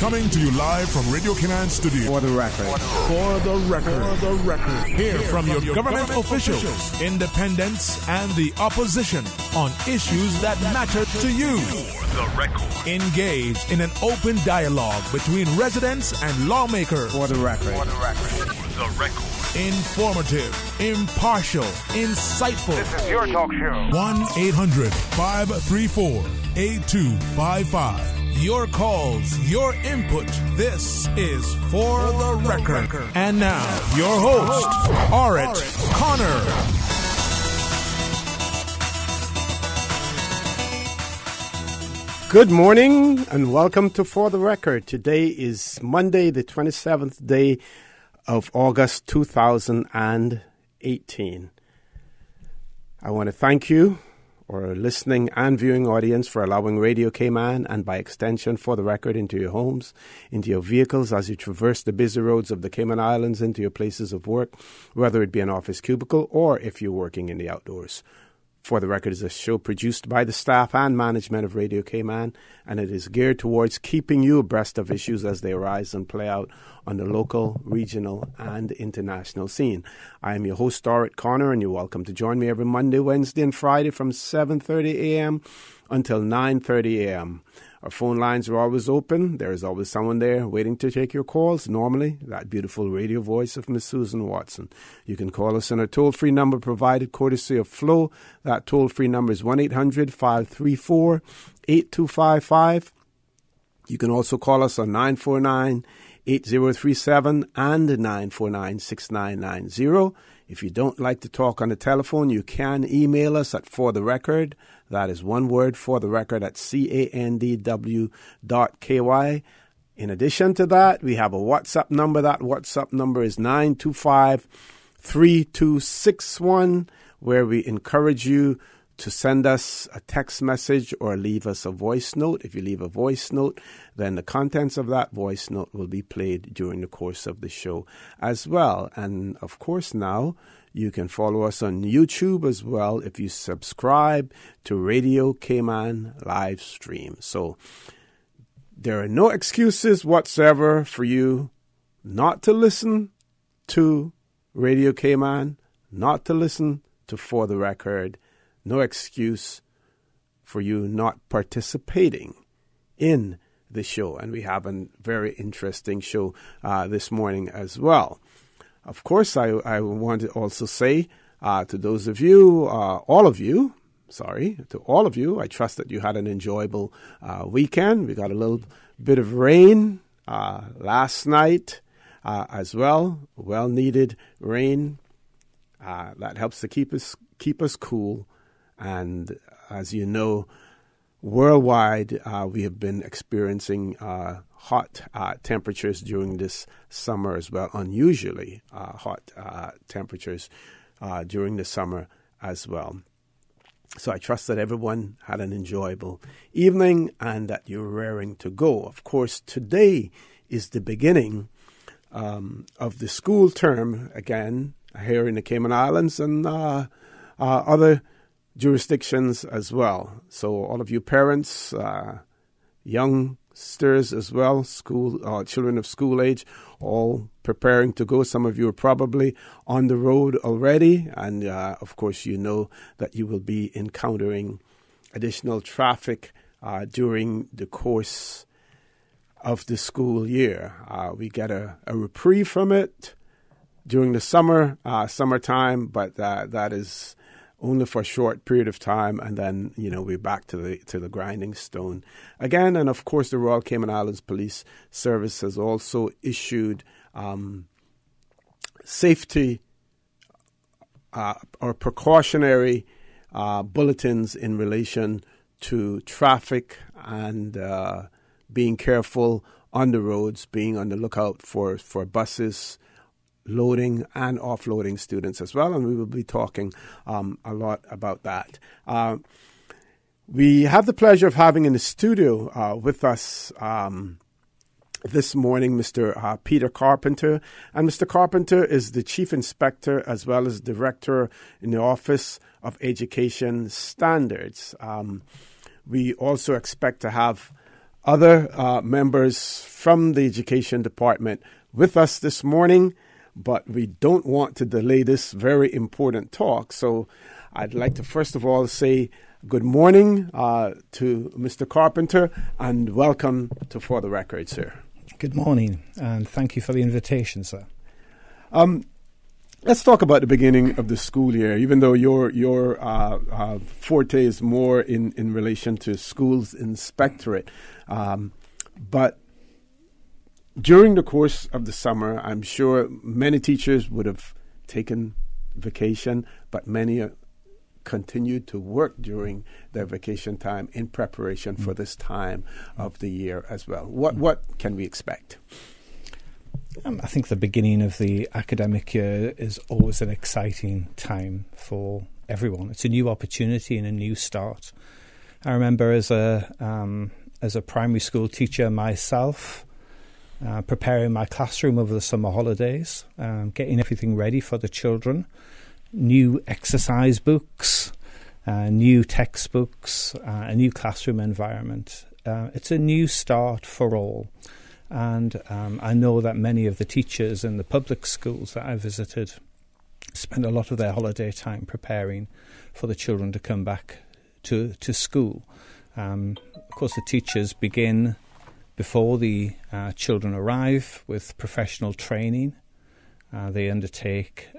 Coming to you live from Radio Cayman Studio. For the record. For the record. For the record. Hear from your government officials, independents, and the opposition on issues that matter to you. For the record. Engage in an open dialogue between residents and lawmakers. For the record. For the record. For the record. Informative, impartial, insightful. This is your talk show. 1-800-534-8255. Your calls, your input. This is For the Record. And now, your host, Orrett Connor. Good morning and welcome to For the Record. Today is Monday, the 27th day of August 2018. I want to thank you, our listening and viewing audience, for allowing Radio Cayman and by extension For the Record into your homes, into your vehicles as you traverse the busy roads of the Cayman Islands, into your places of work, whether it be an office cubicle or if you're working in the outdoors. For the Record is a show produced by the staff and management of Radio Cayman, and it is geared towards keeping you abreast of issues as they arise and play out on the local, regional, and international scene. I am your host, Orrett Connor, and you're welcome to join me every Monday, Wednesday, and Friday from 7:30 a.m. until 9:30 a.m. Our phone lines are always open. There is always someone there waiting to take your calls. Normally, that beautiful radio voice of Miss Susan Watson. You can call us on a toll-free number provided courtesy of Flo. That toll-free number is 1-800-534-8255. You can also call us on 949-8037 and 949-6990. If you don't like to talk on the telephone, you can email us at fortherecord. That is one word, fortherecord, at candw.ky. In addition to that, we have a WhatsApp number. That WhatsApp number is 925-3261, where we encourage you to send us a text message or leave us a voice note. If you leave a voice note, then the contents of that voice note will be played during the course of the show as well. And of course, now you can follow us on YouTube as well if you subscribe to Radio Cayman live stream. So there are no excuses whatsoever for you not to listen to Radio Cayman, not to listen to For the Record. No excuse for you not participating in the show. And we have a very interesting show this morning as well. Of course, I want to also say to those of you, all of you, I trust that you had an enjoyable weekend. We got a little bit of rain last night as well, well-needed rain. That helps to keep us cool. And as you know, worldwide, we have been experiencing hot temperatures during this summer as well, unusually hot temperatures during the summer as well. So I trust that everyone had an enjoyable evening and that you're raring to go. Of course, today is the beginning of the school term again here in the Cayman Islands and other jurisdictions as well. So all of you parents, youngsters as well, children of school age, all preparing to go. Some of you are probably on the road already. And of course, you know that you will be encountering additional traffic during the course of the school year. We get a reprieve from it during the summertime, but that is only for a short period of time, and then we're back to the grinding stone again. And of course, the Royal Cayman Islands Police Service has also issued safety or precautionary bulletins in relation to traffic and being careful on the roads, being on the lookout for buses loading and offloading students as well, and we will be talking a lot about that. We have the pleasure of having in the studio with us this morning Mr. Peter Carpenter, and Mr. Carpenter is the Chief Inspector as well as Director in the Office of Education Standards. We also expect to have other members from the Education Department with us this morning, but we don't want to delay this very important talk. So I'd like to first of all say good morning to Mr. Carpenter and welcome to For the Record, sir. Good morning, and thank you for the invitation, sir. Let's talk about the beginning of the school year, even though your forte is more in relation to schools inspectorate. But during the course of the summer, I'm sure many teachers would have taken vacation, but many continued to work during their vacation time in preparation for this time of the year as well. What can we expect? I think the beginning of the academic year is always an exciting time for everyone. It's a new opportunity and a new start. I remember as a primary school teacher myself, preparing my classroom over the summer holidays, getting everything ready for the children, new exercise books, new textbooks, a new classroom environment. It's a new start for all. And I know that many of the teachers in the public schools that I visited spend a lot of their holiday time preparing for the children to come back to school. Of course, the teachers begin before the children arrive with professional training. They undertake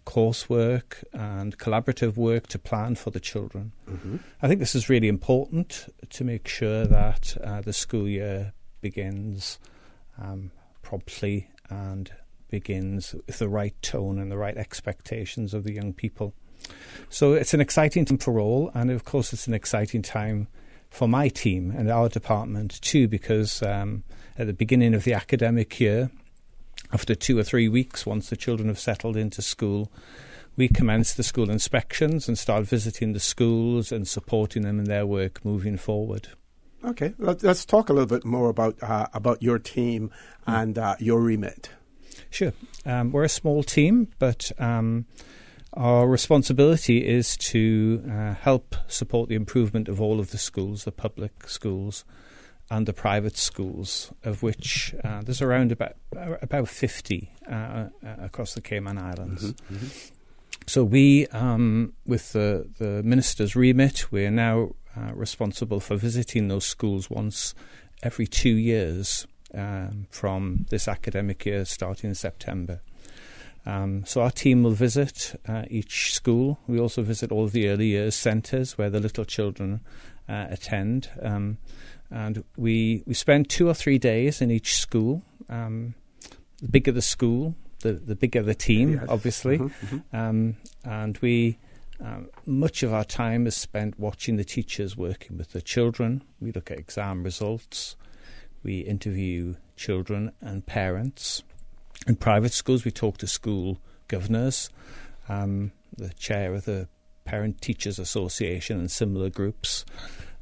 coursework and collaborative work to plan for the children. Mm-hmm. I think this is really important to make sure that the school year begins promptly and begins with the right tone and the right expectations of the young people. So it's an exciting time for all, and of course it's an exciting time for my team and our department too, because at the beginning of the academic year, after 2 or 3 weeks, once the children have settled into school, we commence the school inspections and start visiting the schools and supporting them in their work moving forward. Okay, let's talk a little bit more about your team and your remit. Sure. We're a small team, but our responsibility is to help support the improvement of all of the schools, the public schools and the private schools, of which there's around about 50 across the Cayman Islands. Mm-hmm, mm-hmm. So we, with the Minister's remit, we are now responsible for visiting those schools once every 2 years from this academic year starting in September. So our team will visit each school. We also visit all of the early years centres where the little children attend. And we spend 2 or 3 days in each school. The bigger the school, the bigger the team, yes. Obviously. Mm-hmm, mm-hmm. And we... much of our time is spent watching the teachers working with the children. We look at exam results. We interview children and parents. In private schools, we talk to school governors, the chair of the Parent Teachers Association and similar groups.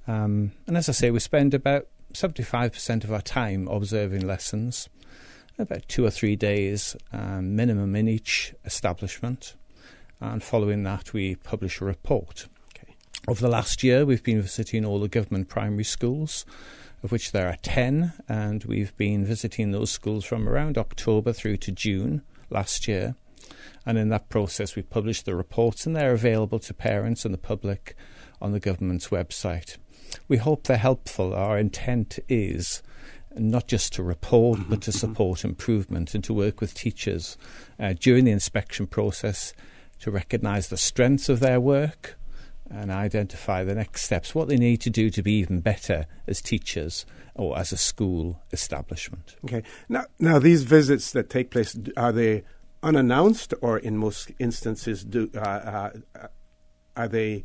And as I say, we spend about 75% of our time observing lessons, about 2 or 3 days minimum in each establishment. And following that, we publish a report. Okay. Over the last year, we've been visiting all the government primary schools, of which there are 10, and we've been visiting those schools from around October through to June last year. And in that process, we published the reports, and they're available to parents and the public on the government's website. We hope they're helpful. Our intent is not just to report, but to support improvement and to work with teachers during the inspection process to recognise the strengths of their work and identify the next steps, what they need to do to be even better as teachers or as a school establishment. Okay. Now these visits that take place, are they unannounced, or in most instances are they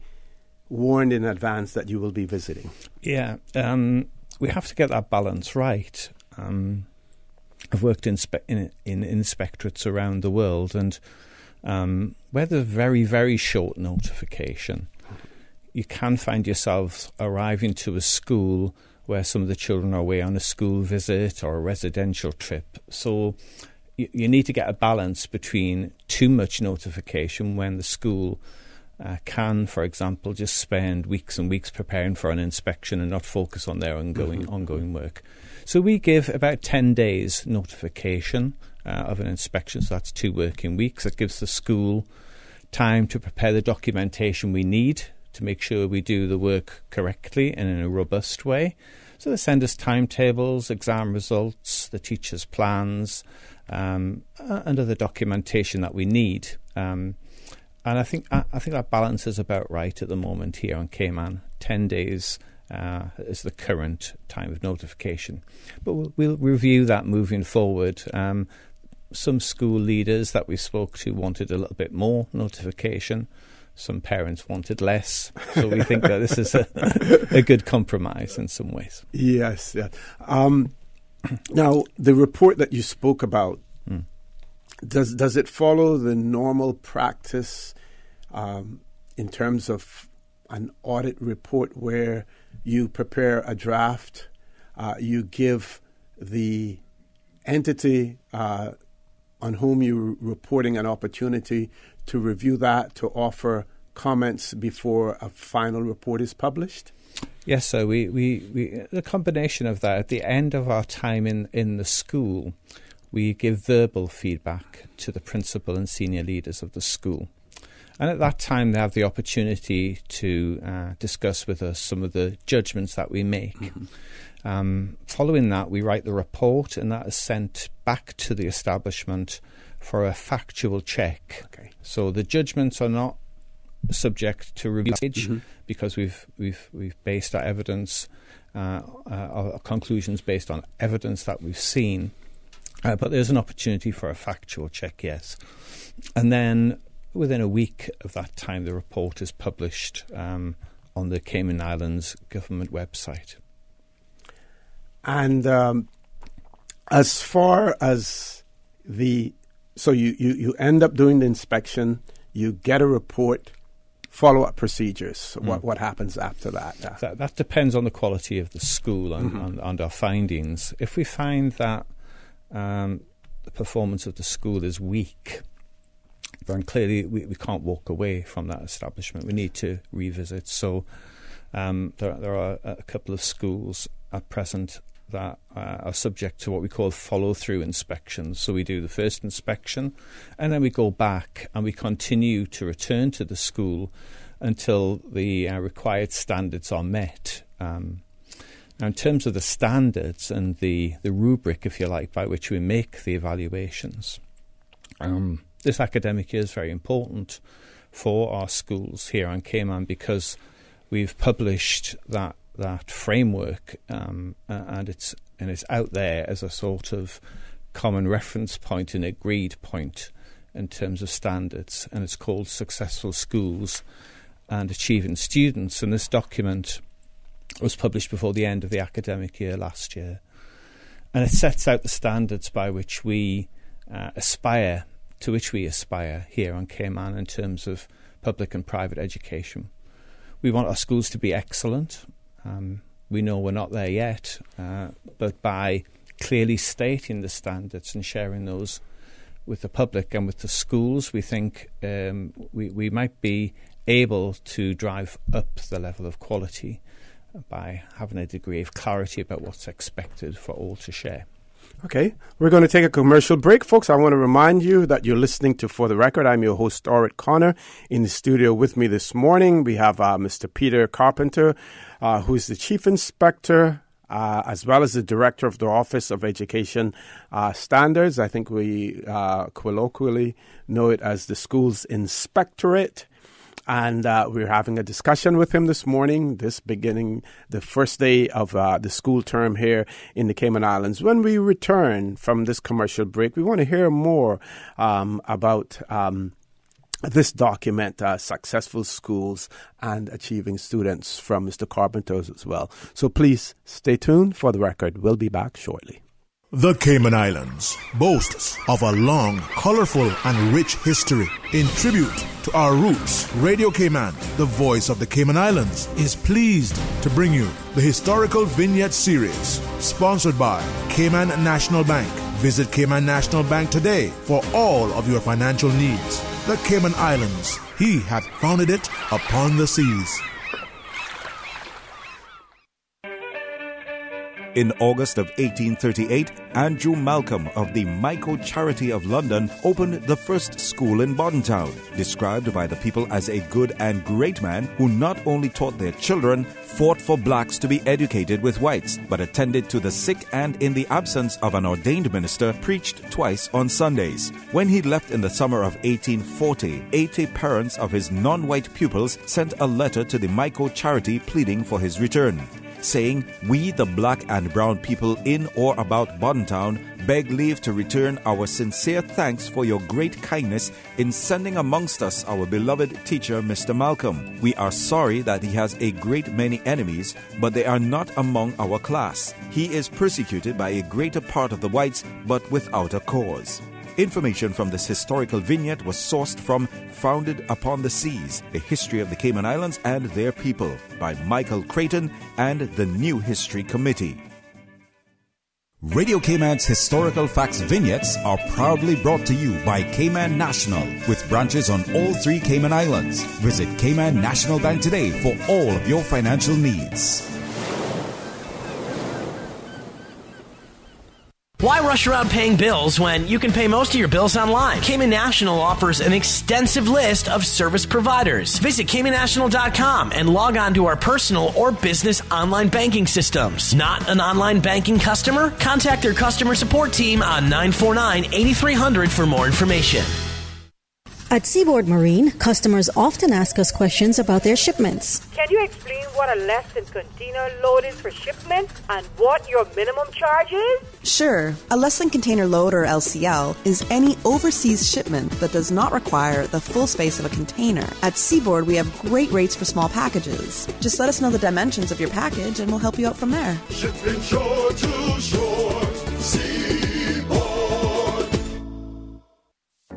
warned in advance that you will be visiting? Yeah, we have to get that balance right. I've worked in inspectorates around the world, and where there's very, very short notification, you can find yourself arriving to a school where some of the children are away on a school visit or a residential trip. So you need to get a balance between too much notification when the school can, for example, just spend weeks and weeks preparing for an inspection and not focus on their ongoing work. So we give about 10 days notification of an inspection, so that's 2 working weeks. That gives the school time to prepare the documentation we need to make sure we do the work correctly and in a robust way. So they send us timetables, exam results, the teachers' plans, and other documentation that we need. And I think that balance is about right at the moment here on Cayman. 10 days is the current time of notification. But we'll review that moving forward. Some school leaders that we spoke to wanted a little bit more notification. Some parents wanted less. So we think that this is a good compromise in some ways. Yes. Yeah. Now, the report that you spoke about, does it follow the normal practice in terms of an audit report where you prepare a draft, you give the entity on whom you're reporting an opportunity to review that, to offer comments before a final report is published? Yes, so we the combination of that, at the end of our time in the school, we give verbal feedback to the principal and senior leaders of the school. And at that time, they have the opportunity to discuss with us some of the judgments that we make. Following that, we write the report, and that is sent back to the establishment for a factual check. Okay. So the judgments are not subject to review because we've based our evidence, our conclusions based on evidence that we've seen. But there's an opportunity for a factual check, yes. And then within a week of that time, the report is published on the Cayman Islands government website. And as far as so you end up doing the inspection, you get a report, follow-up procedures. What happens after that? That depends on the quality of the school and our findings. If we find that the performance of the school is weak, then clearly we can't walk away from that establishment. We need to revisit. So there are a couple of schools at present that are subject to what we call follow-through inspections. So we do the first inspection, and then we go back and we continue to return to the school until the required standards are met. Now, in terms of the standards and the rubric, if you like, by which we make the evaluations, this academic year is very important for our schools here on Cayman because we've published that framework, and it's out there as a sort of common reference point, an agreed point in terms of standards, and it's called Successful Schools and Achieving Students. And this document was published before the end of the academic year last year, and it sets out the standards by which we aspire here on Cayman in terms of public and private education. We want our schools to be excellent. We know we're not there yet, but by clearly stating the standards and sharing those with the public and with the schools, we think we might be able to drive up the level of quality by having a degree of clarity about what's expected for all to share. Okay, we're going to take a commercial break, folks. I want to remind you that you're listening to For the Record. I'm your host, Orrett Connor. In the studio with me this morning, we have Mr. Peter Carpenter, who is the Chief Inspector, as well as the Director of the Office of Education Standards. I think we colloquially know it as the School's Inspectorate. And we're having a discussion with him this morning, this beginning the first day of the school term here in the Cayman Islands. When we return from this commercial break, we want to hear more about this document, Successful Schools and Achieving Students, from Mr. Carpenter as well. So please stay tuned. For the Record, we'll be back shortly. The Cayman Islands boasts of a long, colorful, and rich history. In tribute to our roots, Radio Cayman, the voice of the Cayman Islands, is pleased to bring you the Historical Vignette Series, sponsored by Cayman National Bank. Visit Cayman National Bank today for all of your financial needs. The Cayman Islands, He hath founded it upon the seas. In August of 1838, Andrew Malcolm of the Michael Charity of London opened the first school in Bodentown, described by the people as a good and great man who not only taught their children, fought for blacks to be educated with whites, but attended to the sick and, in the absence of an ordained minister, preached twice on Sundays. When he left in the summer of 1840, 80 parents of his non-white pupils sent a letter to the Michael Charity pleading for his return, saying, "We, the black and brown people in or about Bodentown, beg leave to return our sincere thanks for your great kindness in sending amongst us our beloved teacher, Mr. Malcolm. We are sorry that he has a great many enemies, but they are not among our class. He is persecuted by a greater part of the whites, but without a cause." Information from this historical vignette was sourced from Founded Upon the Seas, A History of the Cayman Islands and Their People by Michael Creighton and the New History Committee. Radio Cayman's historical facts vignettes are proudly brought to you by Cayman National, with branches on all 3 Cayman Islands. Visit Cayman National Bank today for all of your financial needs. Why rush around paying bills when you can pay most of your bills online? Cayman National offers an extensive list of service providers. Visit CaymanNational.com and log on to our personal or business online banking systems. Not an online banking customer? Contact their customer support team on 949-8300 for more information. At Seaboard Marine, customers often ask us questions about their shipments. Can you explain what a less than container load is for shipment and what your minimum charge is? Sure. A less than container load, or LCL, is any overseas shipment that does not require the full space of a container. At Seaboard, we have great rates for small packages. Just let us know the dimensions of your package and we'll help you out from there. Shipping shore to shore, Seaboard.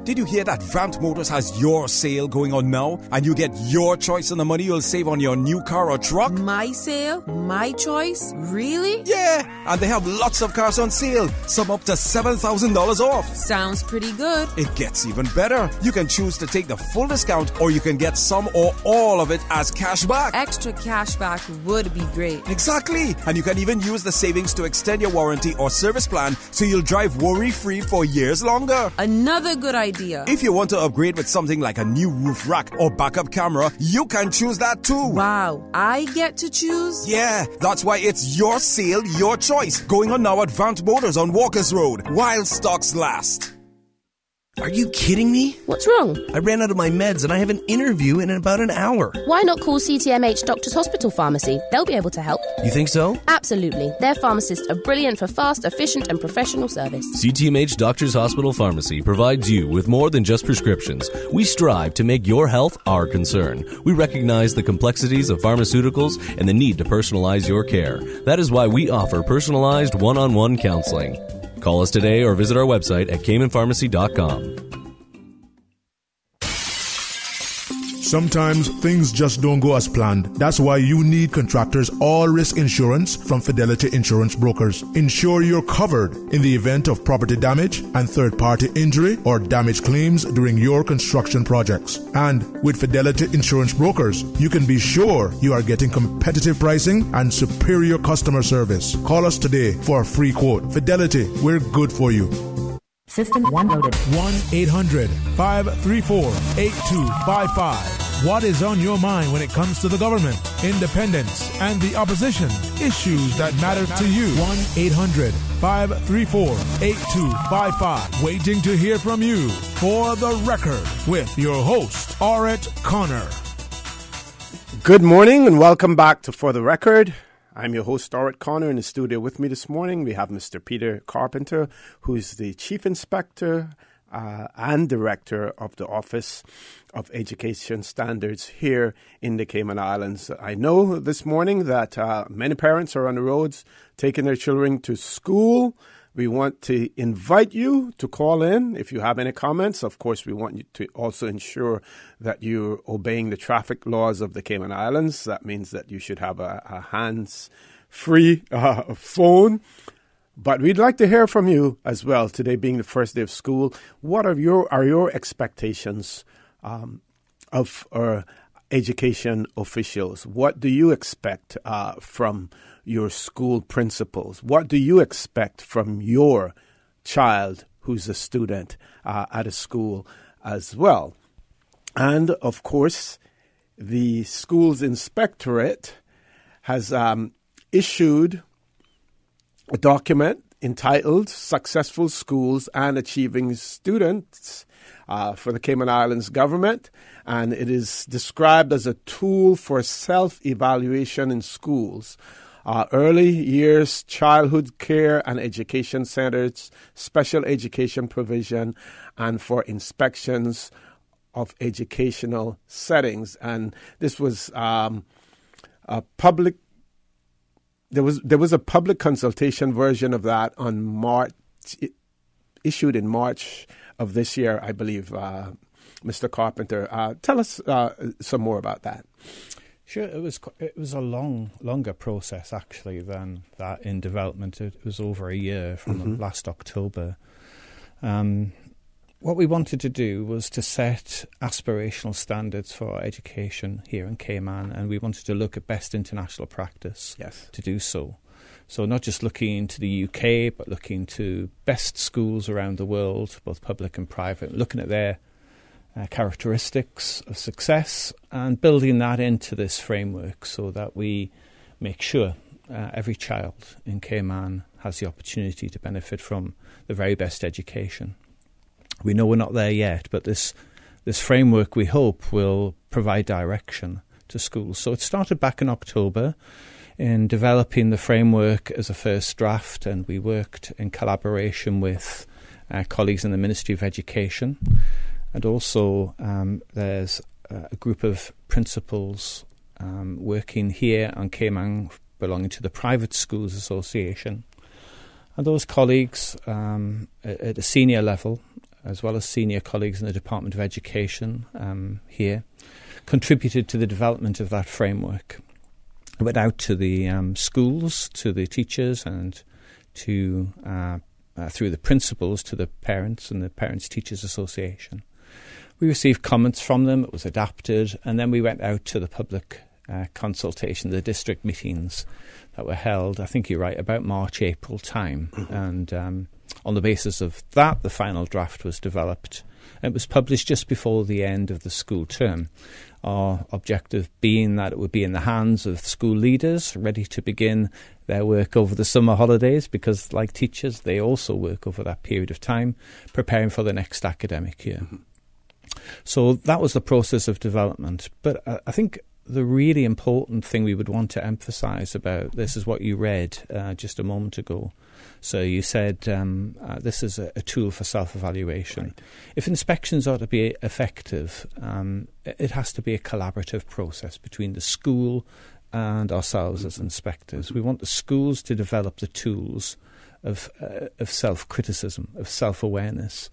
Did you hear that Vamp Motors has your sale going on now? And you get your choice on the money you'll save on your new car or truck? My sale? My choice? Really? Yeah! And they have lots of cars on sale. Some up to $7,000 off. Sounds pretty good. It gets even better. You can choose to take the full discount, or you can get some or all of it as cash back. Extra cash back would be great. Exactly! And you can even use the savings to extend your warranty or service plan so you'll drive worry-free for years longer. Another good idea. If you want to upgrade with something like a new roof rack or backup camera, you can choose that too. Wow, I get to choose? Yeah, that's why it's your sale, your choice. Going on now at Vant Motors on Walkers Road, while stocks last. Are you kidding me? What's wrong? I ran out of my meds and I have an interview in about an hour. Why not call CTMH Doctors Hospital Pharmacy? They'll be able to help. You think so? Absolutely. Their pharmacists are brilliant for fast, efficient and professional service. CTMH Doctors Hospital Pharmacy provides you with more than just prescriptions. We strive to make your health our concern. We recognize the complexities of pharmaceuticals and the need to personalize your care. That is why we offer personalized one-on-one counseling. Call us today or visit our website at CaymanPharmacy.com. Sometimes things just don't go as planned. That's why you need Contractors All-Risk Insurance from Fidelity Insurance Brokers. Ensure you're covered in the event of property damage and third-party injury or damage claims during your construction projects. And with Fidelity Insurance Brokers, you can be sure you are getting competitive pricing and superior customer service. Call us today for a free quote. Fidelity, we're good for you. System 1 loaded. 1-800-534-8255. What is on your mind when it comes to the government, independence, and the opposition? Issues that matter to you. 1-800-534-8255. Waiting to hear from you. For the Record, with your host, Orrett Connor. Good morning and welcome back to For the Record. I'm your host, Orrett Connor. In the studio with me this morning, we have Mr. Peter Carpenter, who's the Chief Inspector and Director of the Office of Education Standards here in the Cayman Islands. I know this morning that many parents are on the roads taking their children to school. We want to invite you to call in if you have any comments. Of course, we want you to also ensure that you're obeying the traffic laws of the Cayman Islands. That means that you should have a hands-free phone. But we'd like to hear from you as well. Today being the first day of school, what are your expectations education officials? What do you expect from your school principals? What do you expect from your child who's a student at a school as well? And, of course, the school's inspectorate has issued a document entitled Successful Schools and Achieving Students for the Cayman Islands government, and it is described as a tool for self-evaluation in schools, early years childhood care and education centers, special education provision, and for inspections of educational settings. And this was a public. There was a public consultation version of that on March, issued in March of this year, I believe. Mr. Carpenter, tell us some more about that. Sure, it was a longer process actually than that in development. It was over a year from last October. What we wanted to do was to set aspirational standards for education here in Cayman, and we wanted to look at best international practice to do so. So not just looking to the UK, but looking to best schools around the world, both public and private, looking at their characteristics of success and building that into this framework so that we make sure every child in Cayman has the opportunity to benefit from the very best education. We know we're not there yet, but this framework, we hope, will provide direction to schools. So it started back in October in developing the framework as a first draft, and we worked in collaboration with colleagues in the Ministry of Education. And also there's a group of principals working here on Cayman belonging to the Private Schools Association. And those colleagues at a senior level, as well as senior colleagues in the Department of Education here, contributed to the development of that framework. It went out to the schools, to the teachers, and to through the principals to the parents and the Parents Teachers Association. We received comments from them, it was adapted, and then we went out to the public consultation, the district meetings that were held, I think you're right, about March, April time. And on the basis of that, the final draft was developed. It was published just before the end of the school term. Our objective being that it would be in the hands of school leaders ready to begin their work over the summer holidays, because like teachers, they also work over that period of time, preparing for the next academic year. So that was the process of development. But I think the really important thing we would want to emphasize about this is what you read just a moment ago. So you said this is a tool for self-evaluation. Right. If inspections are to be effective, it has to be a collaborative process between the school and ourselves as inspectors. We want the schools to develop the tools of self-criticism, of self-awareness,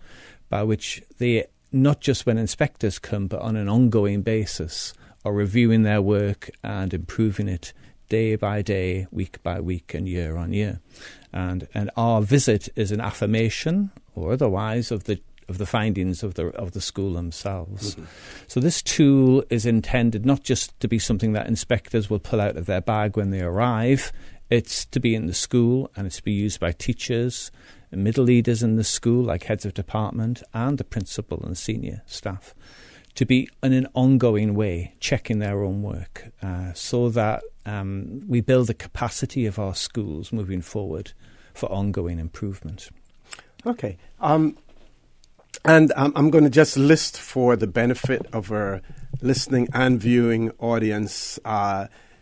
by which they, not just when inspectors come, but on an ongoing basis, are reviewing their work and improving it day by day, week by week, and year on year. And our visit is an affirmation, or otherwise, of the findings of the school themselves. So this tool is intended not just to be something that inspectors will pull out of their bag when they arrive. It's to be in the school, and it's to be used by teachers, middle leaders in the school, like heads of department, and the principal and senior staff, to be in an ongoing way checking their own work, so that we build the capacity of our schools moving forward for ongoing improvement. Okay. And I'm going to just list for the benefit of our listening and viewing audience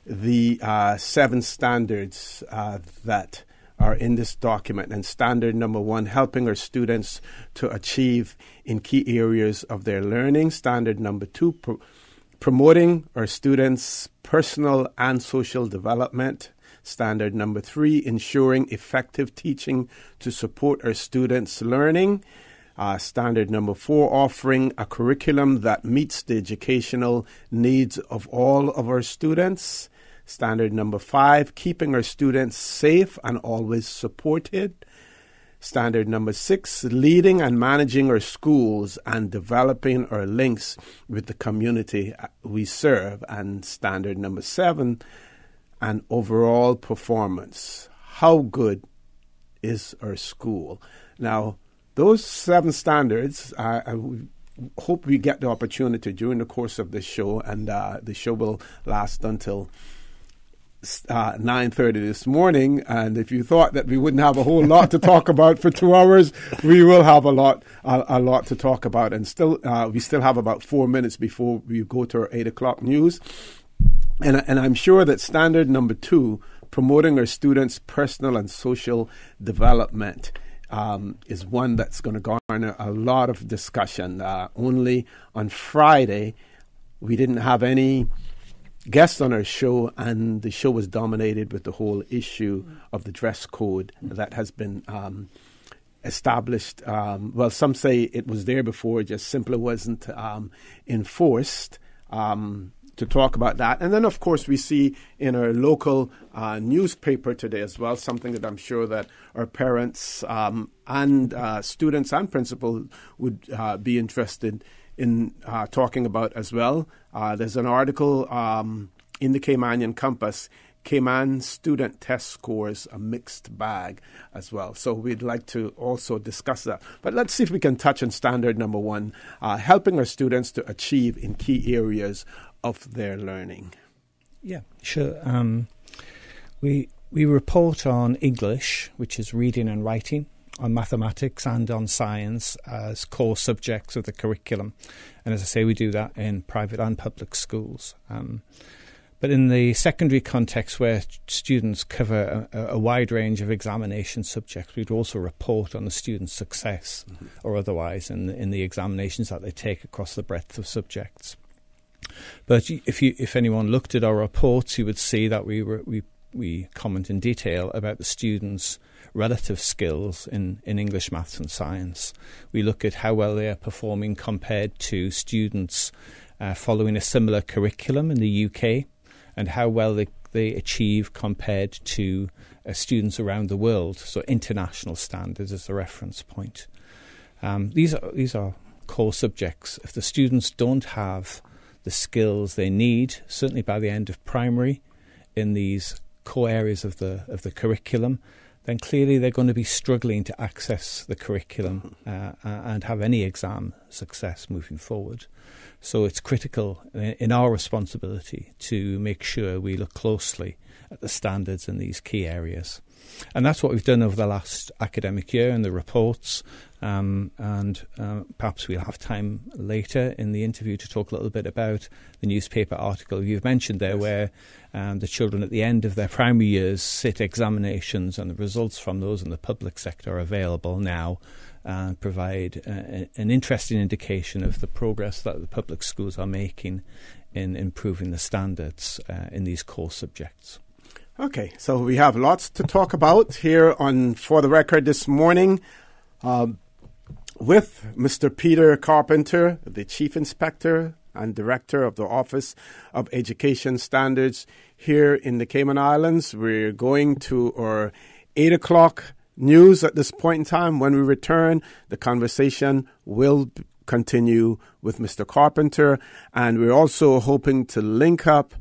the 7 standards that are in this document. And standard number 1, helping our students to achieve in key areas of their learning. Standard number 2, promoting our students' personal and social development. Standard number 3, ensuring effective teaching to support our students' learning. Standard number 4, offering a curriculum that meets the educational needs of all of our students. Standard number 5, keeping our students safe and always supported. Standard number 6, leading and managing our schools and developing our links with the community we serve. And standard number 7, an overall performance. How good is our school? Now, those 7 standards, I hope we get the opportunity during the course of this show, and the show will last until 9:30 this morning. And if you thought that we wouldn't have a whole lot to talk about for 2 hours, we will have a lot to talk about. And still, we still have about 4 minutes before we go to our 8 o'clock news. And I'm sure that standard number 2, promoting our students' personal and social development, is one that's going to garner a lot of discussion. Only on Friday, we didn't have any guests on our show, and the show was dominated with the whole issue of the dress code that has been established. Well, some say it was there before, it just simply wasn't enforced. To talk about that. And then, of course, we see in our local newspaper today as well, something that I'm sure that our parents and students and principals would be interested in talking about as well. There's an article in the Caymanian Compass, Cayman student test scores a mixed bag as well. So we'd like to also discuss that. But let's see if we can touch on standard number 1, helping our students to achieve in key areas of their learning. Yeah, sure. We report on English, which is reading and writing, on mathematics and on science as core subjects of the curriculum. And as I say, we do that in private and public schools. But in the secondary context, where students cover a wide range of examination subjects, we'd also report on the students' success or otherwise in the examinations that they take across the breadth of subjects. But if anyone looked at our reports, you would see that we comment in detail about the students' relative skills in English, maths and science. We look at how well they are performing compared to students following a similar curriculum in the UK, and how well they achieve compared to students around the world. So international standards as a reference point. These are core subjects. If the students don't have the skills they need, certainly by the end of primary, in these core areas of the curriculum, then clearly they're going to be struggling to access the curriculum and have any exam success moving forward. So it's critical in our responsibility to make sure we look closely at the standards in these key areas. And that's what we've done over the last academic year in the reports. And perhaps we'll have time later in the interview to talk a little bit about the newspaper article you've mentioned there, where the children at the end of their primary years sit examinations, and the results from those in the public sector are available now and provide an interesting indication of the progress that the public schools are making in improving the standards in these core subjects. Okay, so we have lots to talk about here on For the Record this morning with Mr. Peter Carpenter, the Chief Inspector and Director of the Office of Education Standards here in the Cayman Islands. We're going to our 8 o'clock news at this point in time. When we return, the conversation will continue with Mr. Carpenter, and we're also hoping to link up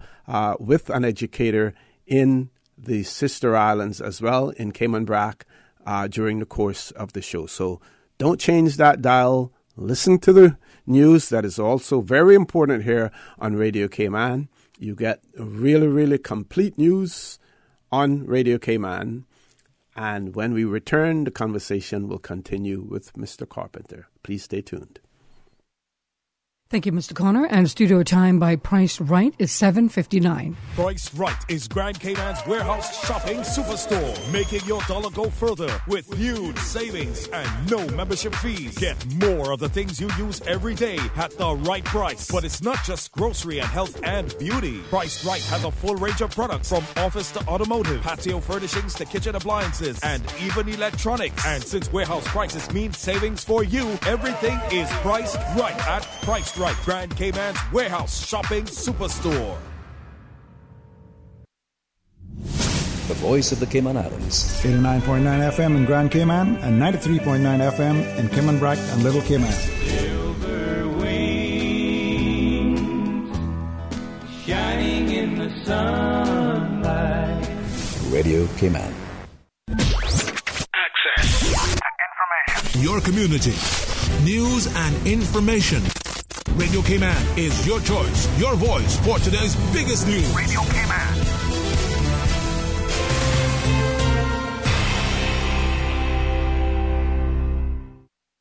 with an educator in the sister islands as well, in Cayman Brac, during the course of the show. So don't change that dial. Listen to the news that is also very important here on Radio Cayman. You get really, really complete news on Radio Cayman. And when we return, the conversation will continue with Mr. Carpenter. Please stay tuned. Thank you, Mr. Connor. And studio time by Price Right is 7:59. Price Right is Grand Cayman's warehouse shopping superstore, making your dollar go further with huge savings and no membership fees. Get more of the things you use every day at the right price. But it's not just grocery and health and beauty. Price Right has a full range of products from office to automotive, patio furnishings to kitchen appliances, and even electronics. And since warehouse prices mean savings for you, everything is priced right at Price Right, Grand Cayman's warehouse shopping superstore. the voice of the Cayman Islands. 89.9 FM in Grand Cayman and 93.9 FM in Cayman Brac and Little Cayman. Silver wings shining in the sunlight. Radio Cayman. Access. Information. Your community. News and information. Radio Cayman is your choice, your voice for today's biggest news. Radio Cayman.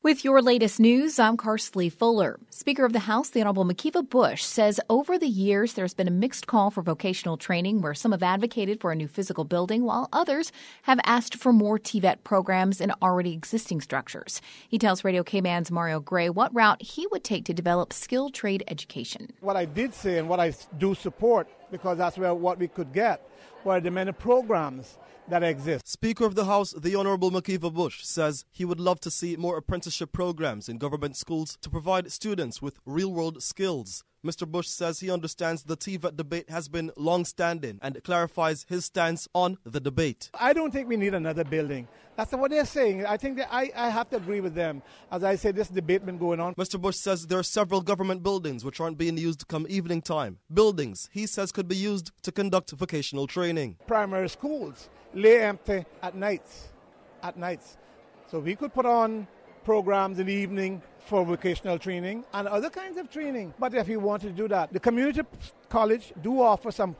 With your latest news, I'm Carsley Fuller. Speaker of the House, the Honorable Makiva Bush, says over the years there's been a mixed call for vocational training where some have advocated for a new physical building while others have asked for more TVET programs in already existing structures. He tells Radio Cayman's Mario Gray what route he would take to develop skilled trade education. What I did say and what I do support, because that's what we could get, were the many programs that exist. Speaker of the House, the Honorable Makiva Bush, says he would love to see more apprenticeship programs in government schools to provide students with real-world skills. Mr. Bush says he understands the TVET debate has been long-standing and clarifies his stance on the debate. I don't think we need another building. That's what they're saying. I think that I have to agree with them. As I say, this debate has been going on. Mr. Bush says there are several government buildings which aren't being used come evening time. Buildings, he says, could be used to conduct vocational training. Primary schools lay empty at nights. So we could put on programs in the evening for vocational training and other kinds of training. But if you want to do that, the community college do offer some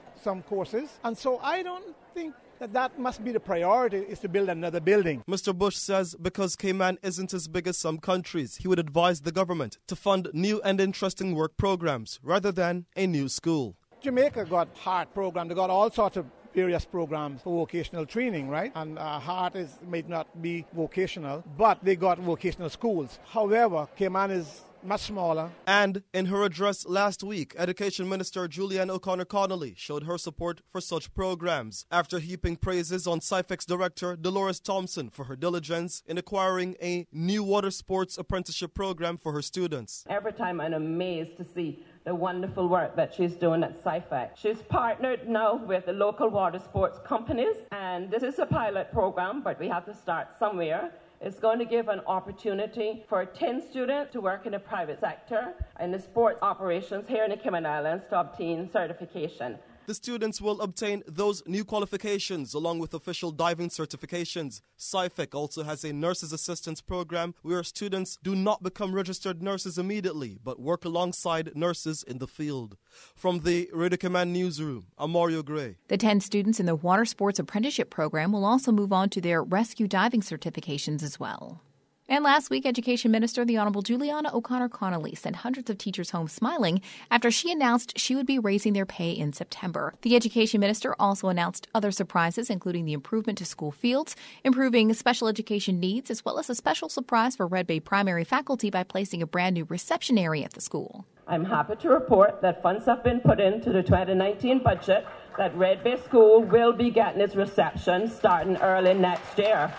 courses. And so I don't think that must be the priority, is to build another building. Mr. Bush says because Cayman isn't as big as some countries, he would advise the government to fund new and interesting work programs rather than a new school. Jamaica got HEART program. They got all sorts of various programs for vocational training, right? And HEART may not be vocational, but they got vocational schools. However, Cayman is much smaller. And in her address last week, Education Minister Julianne O'Connor-Connolly showed her support for such programs after heaping praises on CIFEX Director Dolores Thompson for her diligence in acquiring a new water sports apprenticeship program for her students. Every time I'm amazed to see the wonderful work that she's doing at CIFEX. She's partnered now with the local water sports companies, and this is a pilot program, but we have to start somewhere. It's going to give an opportunity for 10 students to work in the private sector in the sports operations here in the Cayman Islands to obtain certification. The students will obtain those new qualifications along with official diving certifications. CIFEC also has a nurses assistance program where students do not become registered nurses immediately but work alongside nurses in the field. From the Radio Cayman newsroom, I'm Mario Gray. The 10 students in the water sports apprenticeship program will also move on to their rescue diving certifications as well. And last week, Education Minister, the Honorable Julianne O'Connor-Connolly, sent hundreds of teachers home smiling after she announced she would be raising their pay in September. The Education Minister also announced other surprises, including the improvement to school fields, improving special education needs, as well as a special surprise for Red Bay primary faculty by placing a brand new reception area at the school. I'm happy to report that funds have been put into the 2019 budget that Red Bay School will be getting its reception starting early next year.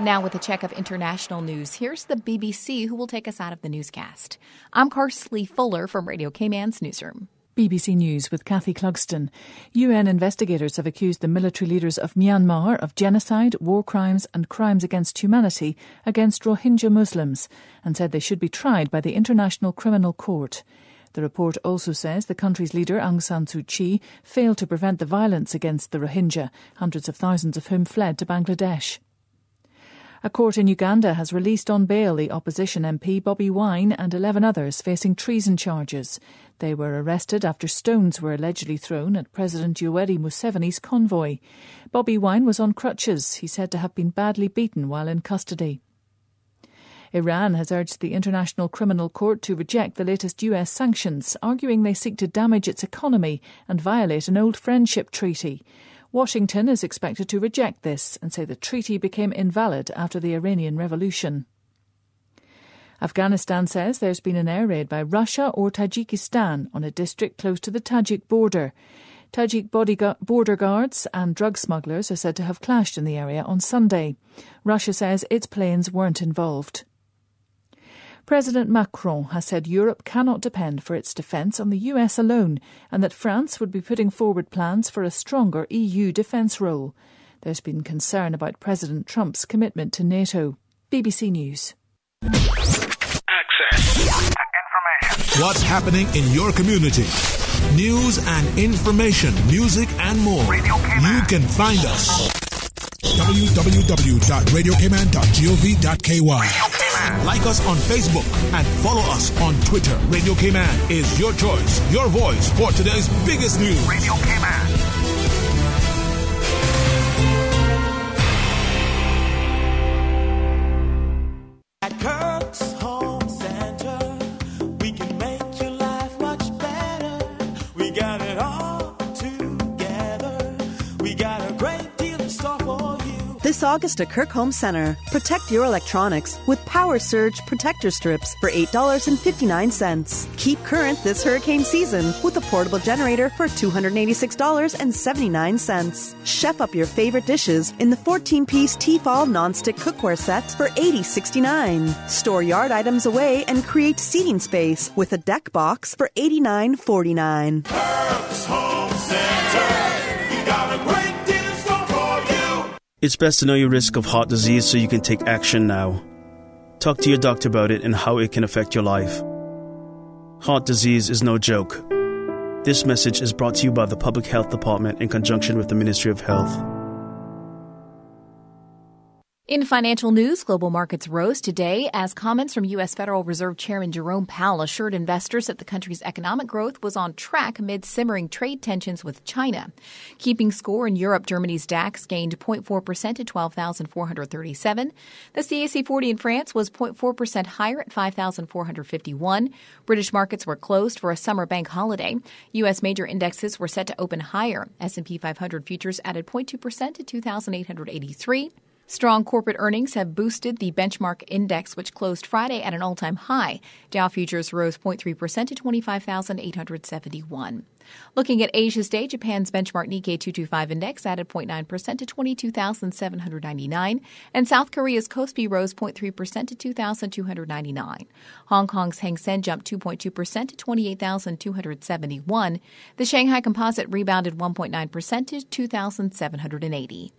Now with a check of international news, here's the BBC who will take us out of the newscast. I'm Carsley Fuller from Radio Cayman's newsroom. BBC News with Kathy Clugston. UN investigators have accused the military leaders of Myanmar of genocide, war crimes and crimes against humanity against Rohingya Muslims and said they should be tried by the International Criminal Court. The report also says the country's leader, Aung San Suu Kyi, failed to prevent the violence against the Rohingya, hundreds of thousands of whom fled to Bangladesh. A court in Uganda has released on bail the opposition MP Bobi Wine and 11 others facing treason charges. They were arrested after stones were allegedly thrown at President Yoweri Museveni's convoy. Bobi Wine was on crutches. He's said to have been badly beaten while in custody. Iran has urged the International Criminal Court to reject the latest US sanctions, arguing they seek to damage its economy and violate an old friendship treaty. Washington is expected to reject this and say the treaty became invalid after the Iranian Revolution. Afghanistan says there's been an air raid by Russia or Tajikistan on a district close to the Tajik border. Tajik border guards and drug smugglers are said to have clashed in the area on Sunday. Russia says its planes weren't involved. President Macron has said Europe cannot depend for its defence on the US alone and that France would be putting forward plans for a stronger EU defence role. There's been concern about President Trump's commitment to NATO. BBC News. Access. Information. What's happening in your community? News and information, music and more. You can find us. www.radiocayman.gov.ky. Like us on Facebook and follow us on Twitter. Radio Cayman is your choice, your voice for today's biggest news. Radio Cayman. At Kirk's Home Center, we can make your life much better. We got it all together. We got a great deal in store for you. This August at Kirk Home Center, protect your electronics with Power Surge protector strips for $8.59. Keep current this hurricane season with a portable generator for $286.79. Chef up your favorite dishes in the 14-piece Tefal nonstick cookware set for $80.69. Store yard items away and create seating space with a deck box for $89.49. Kirk's Home Center. We got a great deal in store for you. It's best to know your risk of heart disease so you can take action now. Talk to your doctor about it and how it can affect your life. Heart disease is no joke. This message is brought to you by the Public Health Department in conjunction with the Ministry of Health. In financial news, global markets rose today as comments from U.S. Federal Reserve Chairman Jerome Powell assured investors that the country's economic growth was on track amid simmering trade tensions with China. Keeping score in Europe, Germany's DAX gained 0.4% to 12,437. The CAC 40 in France was 0.4% higher at 5,451. British markets were closed for a summer bank holiday. U.S. major indexes were set to open higher. S&P 500 futures added 0.2% to 2,883. Strong corporate earnings have boosted the benchmark index, which closed Friday at an all-time high. Dow futures rose 0.3% to 25,871. Looking at Asia's day, Japan's benchmark Nikkei 225 index added 0.9% to 22,799, and South Korea's Kospi rose 0.3% to 2,299. Hong Kong's Hang Seng jumped 2.2% to 28,271. The Shanghai Composite rebounded 1.9% to 2,780.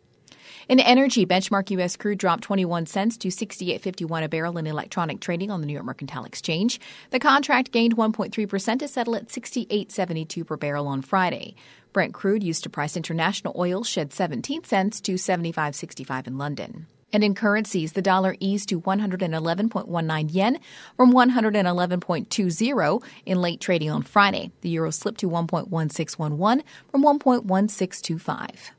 In energy, benchmark U.S. crude dropped 21 cents to $68.51 a barrel in electronic trading on the New York Mercantile Exchange. The contract gained 1.3% to settle at $68.72 per barrel on Friday. Brent crude used to price international oil shed 17 cents to $75.65 in London. And in currencies, the dollar eased to 111.19 yen from 111.20 in late trading on Friday. The euro slipped to 1.1611 from 1.1625.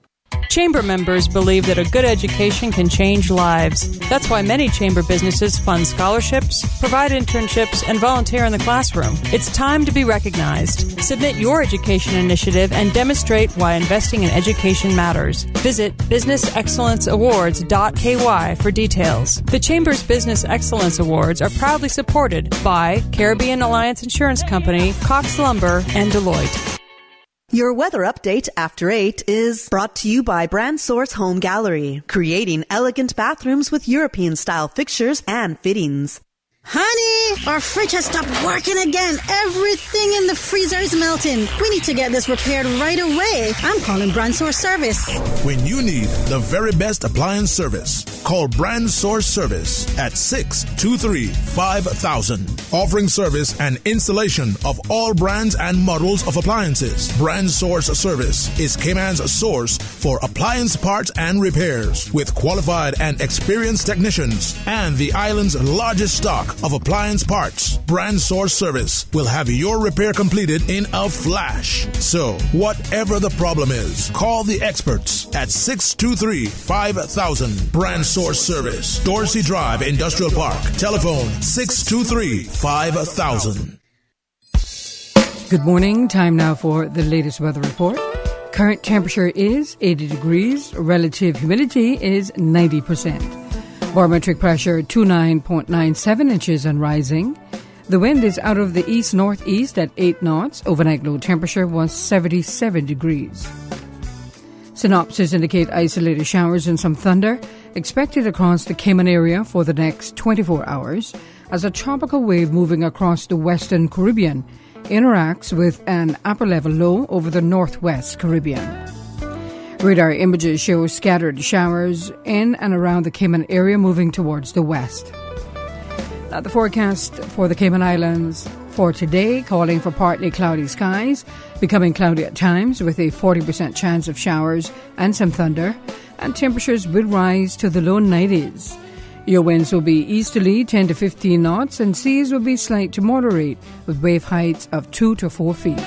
Chamber members believe that a good education can change lives. That's why many Chamber businesses fund scholarships, provide internships, and volunteer in the classroom. It's time to be recognized. Submit your education initiative and demonstrate why investing in education matters. Visit businessexcellenceawards.ky for details. The Chamber's Business Excellence Awards are proudly supported by Caribbean Alliance Insurance Company, Cox Lumber, and Deloitte. Your weather update after 8 is brought to you by Brand Source Home Gallery, creating elegant bathrooms with European-style fixtures and fittings. Honey, our fridge has stopped working again. Everything in the freezer is melting. We need to get this repaired right away. I'm calling Brand Source Service. When you need the very best appliance service, call Brand Source Service at 623-5000. Offering service and installation of all brands and models of appliances. Brand Source Service is Cayman's source for appliance parts and repairs with qualified and experienced technicians and the island's largest stock of appliance parts. Brand Source Service will have your repair completed in a flash. So, whatever the problem is, call the experts at 623-5000. Brand Source Service, Dorsey Drive, Industrial Park. Telephone 623-5000. Good morning. Time now for the latest weather report. Current temperature is 80 degrees. Relative humidity is 90%. Barometric pressure 29.97 inches and rising. The wind is out of the east-northeast at 8 knots. Overnight low temperature was 77 degrees. Synopsis indicate isolated showers and some thunder expected across the Cayman area for the next 24 hours. as a tropical wave moving across the western Caribbean interacts with an upper-level low over the northwest Caribbean. Radar images show scattered showers in and around the Cayman area moving towards the west. Now, the forecast for the Cayman Islands for today, calling for partly cloudy skies, becoming cloudy at times with a 40% chance of showers and some thunder, and temperatures will rise to the low 90s. Your winds will be easterly 10 to 15 knots, and seas will be slight to moderate with wave heights of 2 to 4 feet.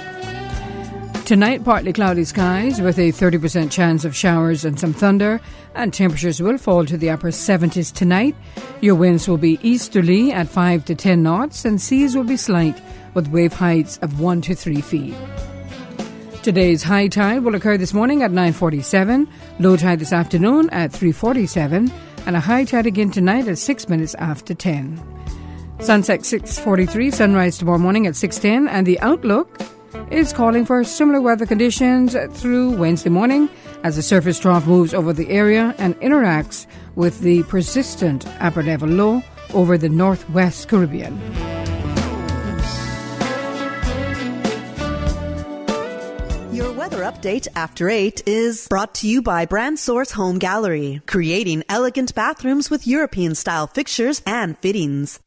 Tonight, partly cloudy skies with a 30% chance of showers and some thunder, and temperatures will fall to the upper 70s tonight. Your winds will be easterly at 5 to 10 knots, and seas will be slight with wave heights of 1 to 3 feet. Today's high tide will occur this morning at 9:47, low tide this afternoon at 3:47, and a high tide again tonight at 6 minutes after 10. Sunset 6:43, sunrise tomorrow morning at 6:10, and the outlook is calling for similar weather conditions through Wednesday morning as the surface trough moves over the area and interacts with the persistent upper level low over the northwest Caribbean. Your weather update after 8 is brought to you by Brand Source Home Gallery, creating elegant bathrooms with European-style fixtures and fittings.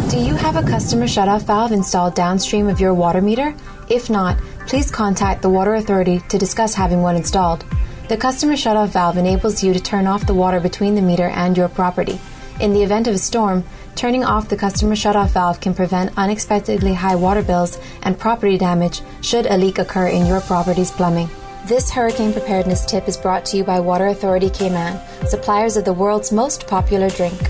Do you have a customer shutoff valve installed downstream of your water meter? If not, please contact the Water Authority to discuss having one installed. The customer shutoff valve enables you to turn off the water between the meter and your property. In the event of a storm, turning off the customer shutoff valve can prevent unexpectedly high water bills and property damage should a leak occur in your property's plumbing. This hurricane preparedness tip is brought to you by Water Authority Cayman, suppliers of the world's most popular drink.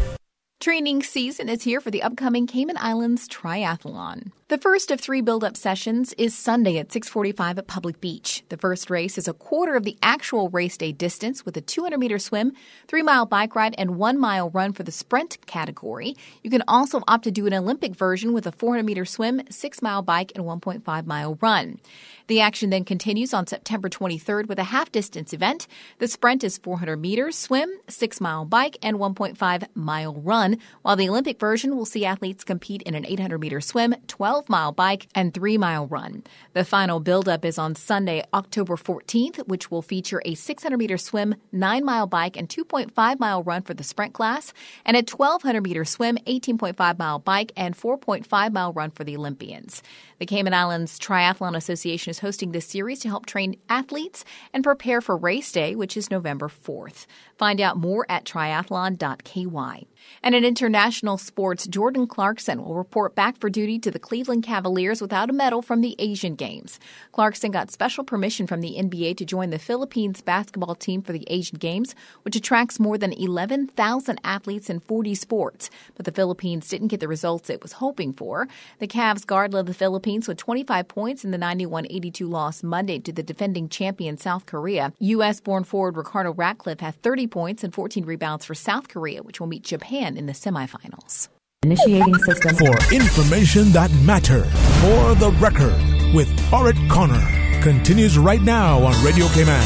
Training season is here for the upcoming Cayman Islands Triathlon. The first of 3 build-up sessions is Sunday at 6:45 at Public Beach. The first race is a quarter of the actual race day distance with a 200-meter swim, 3-mile bike ride, and 1-mile run for the sprint category. You can also opt to do an Olympic version with a 400-meter swim, 6-mile bike, and 1.5-mile run. The action then continues on September 23rd with a half-distance event. The sprint is 400 meters swim, 6-mile bike, and 1.5-mile run, while the Olympic version will see athletes compete in an 800-meter swim, 12-mile bike, and 3-mile run. The final build-up is on Sunday, October 14th, which will feature a 600-meter swim, 9-mile bike, and 2.5-mile run for the sprint class, and a 1,200-meter swim, 18.5-mile bike, and 4.5-mile run for the Olympians. The Cayman Islands Triathlon Association is hosting this series to help train athletes and prepare for race day, which is November 4th. Find out more at triathlon.ky. And in international sports, Jordan Clarkson will report back for duty to the Cleveland Cavaliers without a medal from the Asian Games. Clarkson got special permission from the NBA to join the Philippines basketball team for the Asian Games, which attracts more than 11,000 athletes in 40 sports. But the Philippines didn't get the results it was hoping for. The Cavs guard led the Philippines with 25 points in the 91-82 loss Monday to the defending champion South Korea. U.S.-born forward Ricardo Ratcliffe had 30 points and 14 rebounds for South Korea, which will meet Japan in the semifinals. Initiating system. For information that matters, For the Record with Orrett Connor continues right now on Radio Cayman.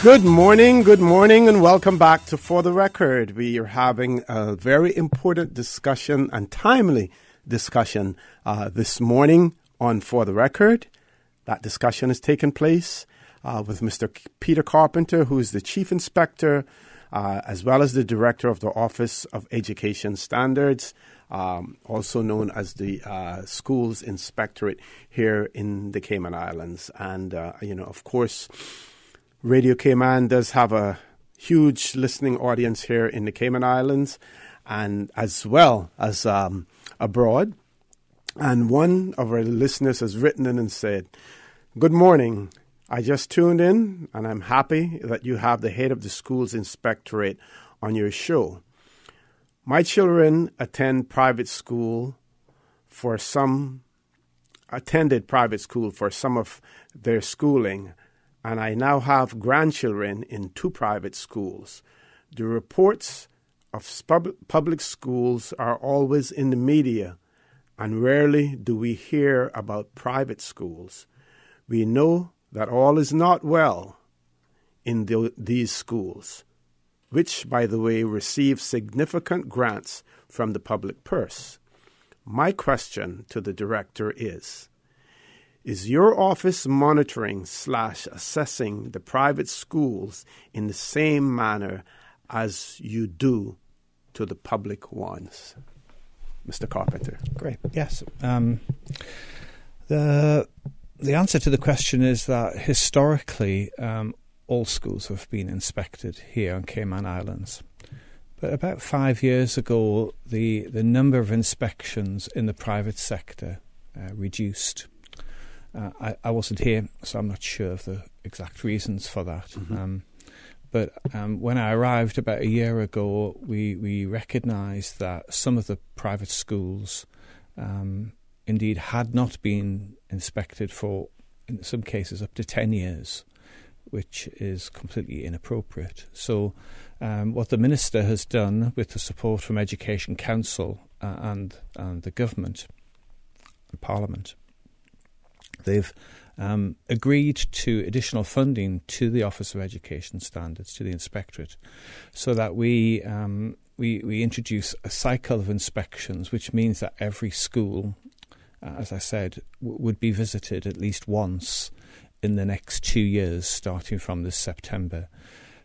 Good morning, and welcome back to For the Record. We are having a very important discussion and timely discussion this morning on For the Record. That discussion has taken place with Mr. Peter Carpenter, who is the Chief Inspector, as well as the Director of the Office of Education Standards, also known as the Schools Inspectorate here in the Cayman Islands. And, of course, Radio Cayman does have a huge listening audience here in the Cayman Islands and as well as abroad. And one of our listeners has written in and said, "Good morning. I just tuned in, and I'm happy that you have the head of the Schools Inspectorate on your show. My children attended private school for some of their schooling, and I now have grandchildren in 2 private schools. The reports of public schools are always in the media, and rarely do we hear about private schools. We know that all is not well in these schools. which, by the way, receive significant grants from the public purse. My question to the director is your office monitoring / assessing the private schools in the same manner as you do to the public ones? Mr. Carpenter. Great. Yes. The answer to the question is that historically all schools have been inspected here on Cayman Islands. But about 5 years ago, the number of inspections in the private sector reduced. I wasn't here, so I'm not sure of the exact reasons for that. Mm-hmm. But when I arrived about a year ago, we recognised that some of the private schools indeed had not been inspected for, in some cases, up to 10 years, which is completely inappropriate. So what the Minister has done with the support from Education Council and the government and Parliament, they've agreed to additional funding to the Office of Education Standards, to the Inspectorate, so that we introduce a cycle of inspections, which means that every school, as I said, would be visited at least once in the next 2 years, starting from this September.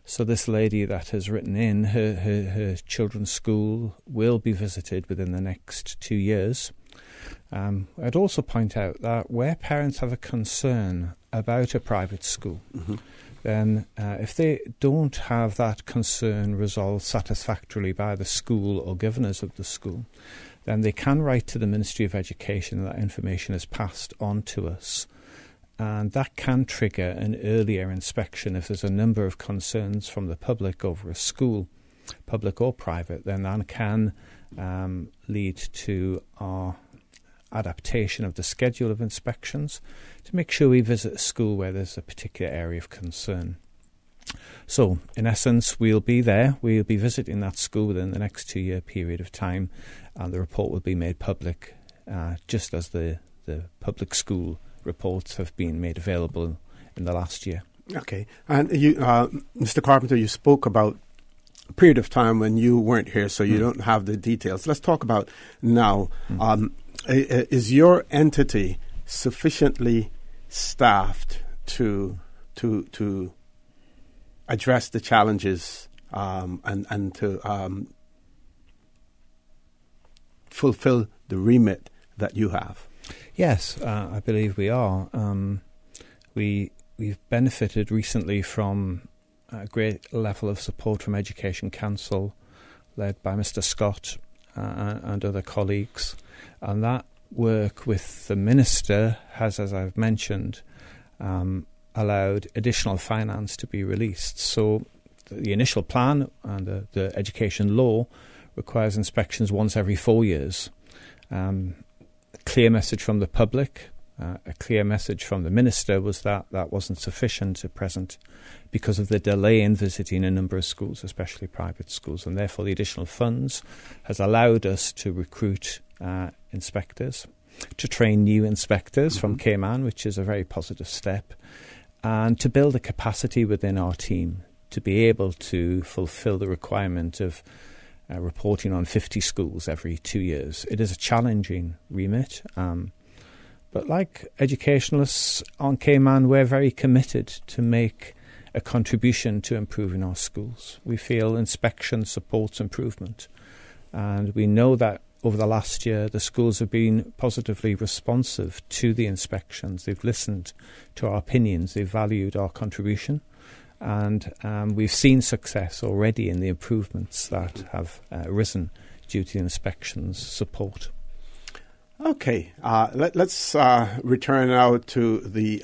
So this lady that has written in, her children's school will be visited within the next 2 years. I'd also point out that where parents have a concern about a private school, mm-hmm. then if they don't have that concern resolved satisfactorily by the school or governors of the school, then they can write to the Ministry of Education, and that information is passed on to us. And that can trigger an earlier inspection. If there's a number of concerns from the public over a school, public or private, then that can lead to our adaptation of the schedule of inspections to make sure we visit a school where there's a particular area of concern. So, in essence, we'll be there. We'll be visiting that school within the next 2 year period of time, and the report will be made public, just as the public school reports have been made available in the last year. Okay. And you, Mr. Carpenter, you spoke about a period of time when you weren't here, so you don't have the details. Let's talk about now. Is your entity sufficiently staffed to address the challenges and to fulfill the remit that you have? Yes, I believe we are. We've benefited recently from a great level of support from Education Council, led by Mr. Scott and other colleagues. And that work with the Minister has, as I've mentioned, allowed additional finance to be released. So the initial plan and the education law requires inspections once every 4 years. A clear message from the public, a clear message from the Minister was that wasn't sufficient at present because of the delay in visiting a number of schools, especially private schools, and therefore the additional funds has allowed us to recruit inspectors, to train new inspectors from Cayman, which is a very positive step, and to build a capacity within our team to be able to fulfill the requirement of reporting on 50 schools every 2 years. It is a challenging remit, but like educationalists on Cayman, we're very committed to make a contribution to improving our schools. We feel inspection supports improvement, and we know that over the last year the schools have been positively responsive to the inspections. They've listened to our opinions, they've valued our contribution, and we've seen success already in the improvements that have arisen due to the inspections support. Okay, let's return now to the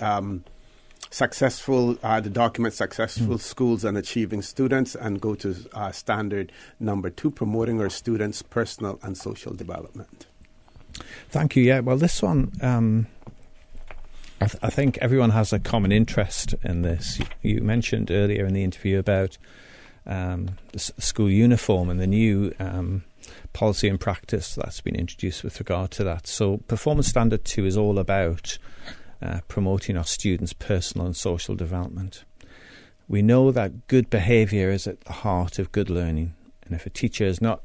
the document Successful Schools and Achieving Students, and go to standard number 2, promoting our students' personal and social development. Thank you. Yeah, well, this one, I think everyone has a common interest in this. You mentioned earlier in the interview about the school uniform and the new policy and practice that's been introduced with regard to that. So Performance Standard 2 is all about promoting our students' personal and social development. We know that good behaviour is at the heart of good learning. And if a teacher is not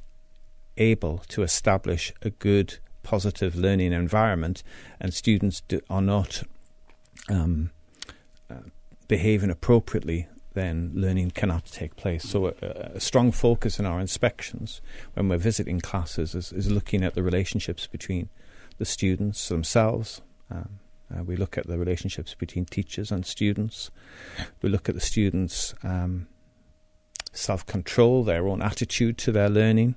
able to establish a good, positive learning environment and students are not behaving appropriately, then learning cannot take place. So a strong focus in our inspections when we're visiting classes is looking at the relationships between the students themselves. We look at the relationships between teachers and students. We look at the students' self-control, their own attitude to their learning.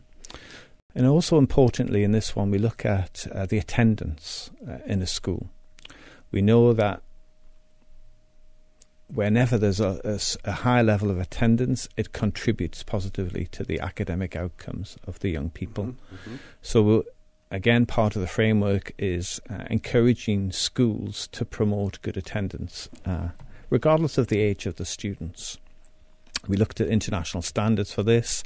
And also importantly in this one, we look at the attendance in a school. We know that whenever there's a high level of attendance, it contributes positively to the academic outcomes of the young people. Mm-hmm. So again, part of the framework is encouraging schools to promote good attendance, regardless of the age of the students. We looked at international standards for this.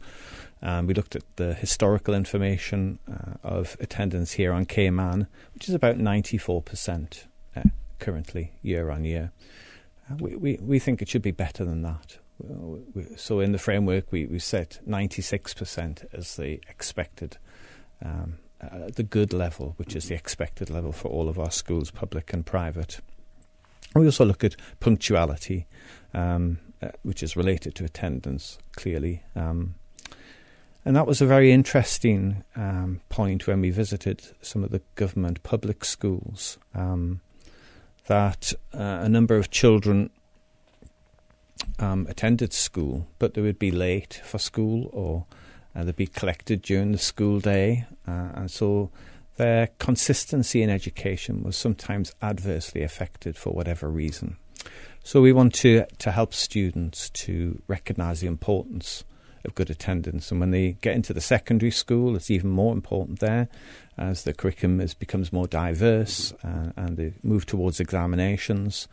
We looked at the historical information of attendance here on Cayman, which is about 94% currently, year on year. We think it should be better than that. So in the framework, we set 96% as the expected the good level, which is the expected level for all of our schools, public and private. We also look at punctuality, which is related to attendance, clearly. And that was a very interesting point when we visited some of the government public schools, that a number of children attended school, but they would be late for school or they'd be collected during the school day, and so their consistency in education was sometimes adversely affected for whatever reason. So we want to help students to recognise the importance of good attendance, and when they get into the secondary school, it's even more important there as the curriculum becomes more diverse and they move towards examinations.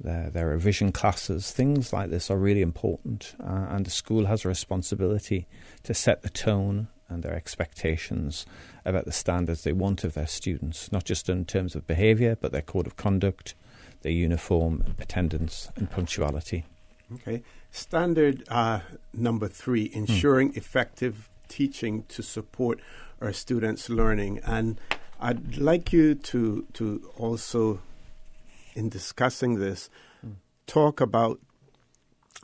Their revision classes, things like this are really important, and the school has a responsibility to set the tone and their expectations about the standards they want of their students, not just in terms of behaviour, but their code of conduct, their uniform, attendance and punctuality. Okay. Standard number 3, ensuring effective teaching to support our students' learning. And I'd like you to also, in discussing this, talk about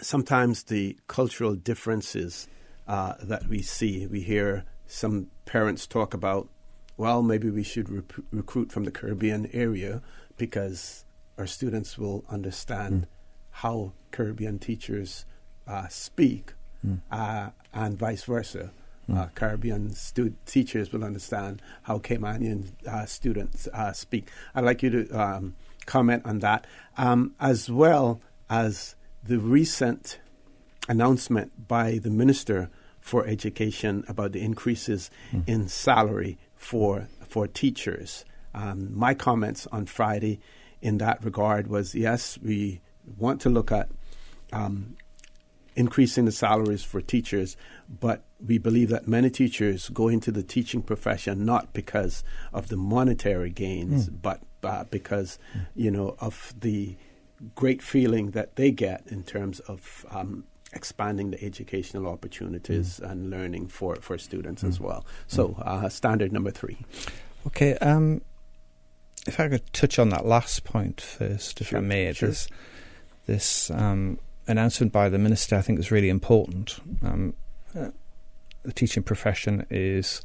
sometimes the cultural differences that we see. We hear some parents talk about, well, maybe we should recruit from the Caribbean area because our students will understand how Caribbean teachers speak, and vice versa. Caribbean teachers will understand how Caymanian students speak. I'd like you to comment on that, as well as the recent announcement by the Minister for Education about the increases in salary for teachers. My comments on Friday in that regard was, yes, we want to look at increasing the salaries for teachers, but we believe that many teachers go into the teaching profession not because of the monetary gains, but because, of the great feeling that they get in terms of expanding the educational opportunities and learning for students as well. So, standard number 3. Okay. If I could touch on that last point first, if I may. Sure. This announcement by the Minister, I think, is really important. The teaching profession is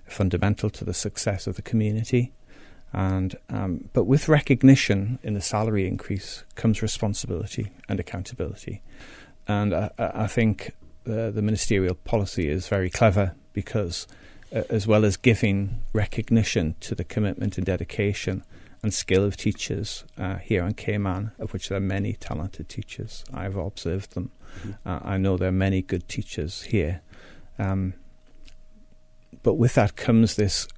fundamental to the success of the community, and but with recognition in the salary increase comes responsibility and accountability. And I think the ministerial policy is very clever because as well as giving recognition to the commitment and dedication and skill of teachers here on Cayman, of which there are many talented teachers. I've observed them. I know there are many good teachers here. But with that comes this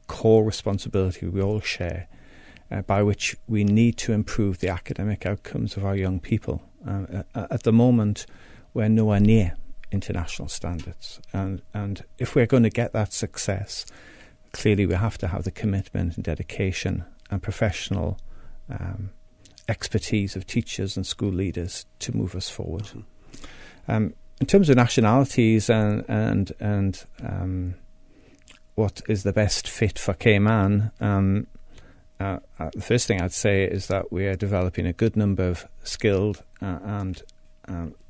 core responsibility we all share, by which we need to improve the academic outcomes of our young people. At the moment, we're nowhere near international standards. And if we're going to get that success, clearly we have to have the commitment and dedication and professional expertise of teachers and school leaders to move us forward. In terms of nationalities and what is the best fit for Cayman, the first thing I'd say is that we are developing a good number of skilled and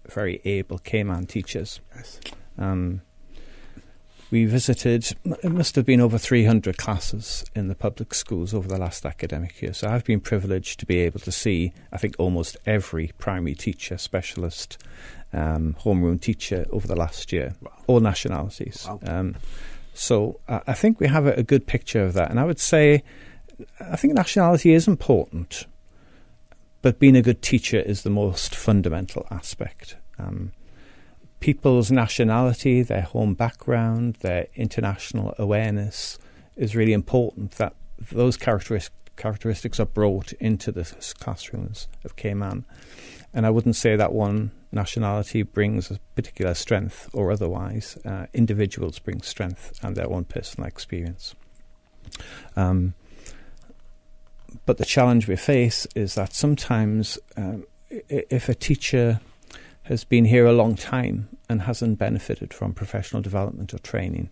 very able Cayman teachers. Yes. We visited, it must have been over 300 classes in the public schools over the last academic year. So I've been privileged to be able to see, I think, almost every primary teacher, specialist, homeroom teacher over the last year, all nationalities. Wow. So I think we have a good picture of that. And I would say, I think nationality is important, but being a good teacher is the most fundamental aspect. People's nationality, their home background, their international awareness is really important, that those characteristics are brought into the classrooms of Cayman. And I wouldn't say that one nationality brings a particular strength or otherwise. Individuals bring strength and their own personal experience. But the challenge we face is that sometimes if a teacher has been here a long time and hasn't benefited from professional development or training,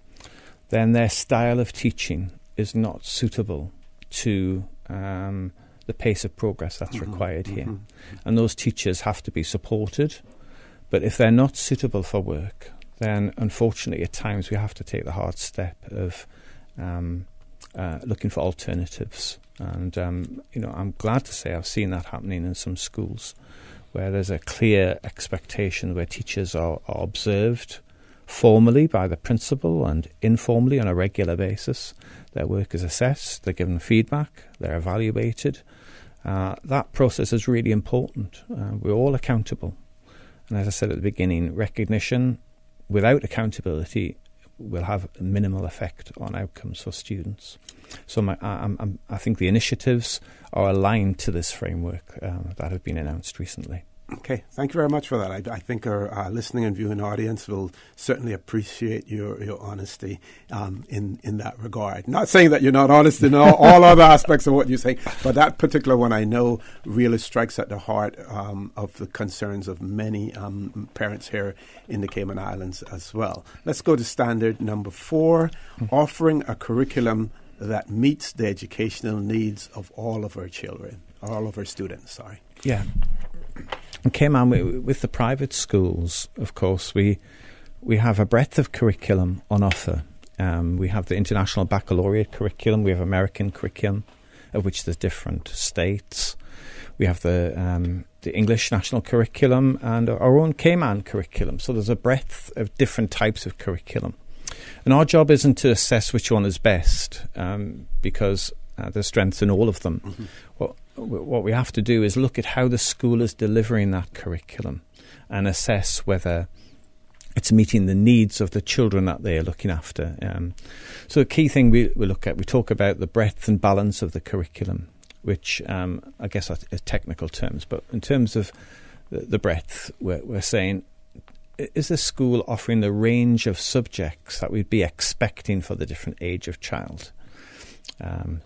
then their style of teaching is not suitable to the pace of progress that's required here. And those teachers have to be supported. But if they're not suitable for work, then unfortunately at times we have to take the hard step of looking for alternatives. And I'm glad to say I've seen that happening in some schools, where there's a clear expectation where teachers are observed formally by the principal and informally on a regular basis. Their work is assessed, they're given feedback, they're evaluated. That process is really important. We're all accountable. And as I said at the beginning, recognition without accountability will have a minimal effect on outcomes for students. So I think the initiatives are aligned to this framework that have been announced recently. Okay, thank you very much for that. I think our listening and viewing audience will certainly appreciate your honesty in that regard. Not saying that you're not honest in all other aspects of what you're saying, but that particular one I know really strikes at the heart of the concerns of many parents here in the Cayman Islands as well. Let's go to standard number 4, offering a curriculum that meets the educational needs of all of our children, or all of our students, sorry. Yeah. In Cayman, with the private schools, of course, we have a breadth of curriculum on offer. We have the International Baccalaureate curriculum, we have American curriculum, of which there's different states. We have the English national curriculum and our own Cayman curriculum. So there's a breadth of different types of curriculum. And our job isn't to assess which one is best, because there's strengths in all of them. What we have to do is look at how the school is delivering that curriculum and assess whether it's meeting the needs of the children that they're looking after. So the key thing we look at, we talk about the breadth and balance of the curriculum, which I guess are technical terms. But in terms of the breadth, we're saying, is the school offering the range of subjects that we'd be expecting for the different age of child?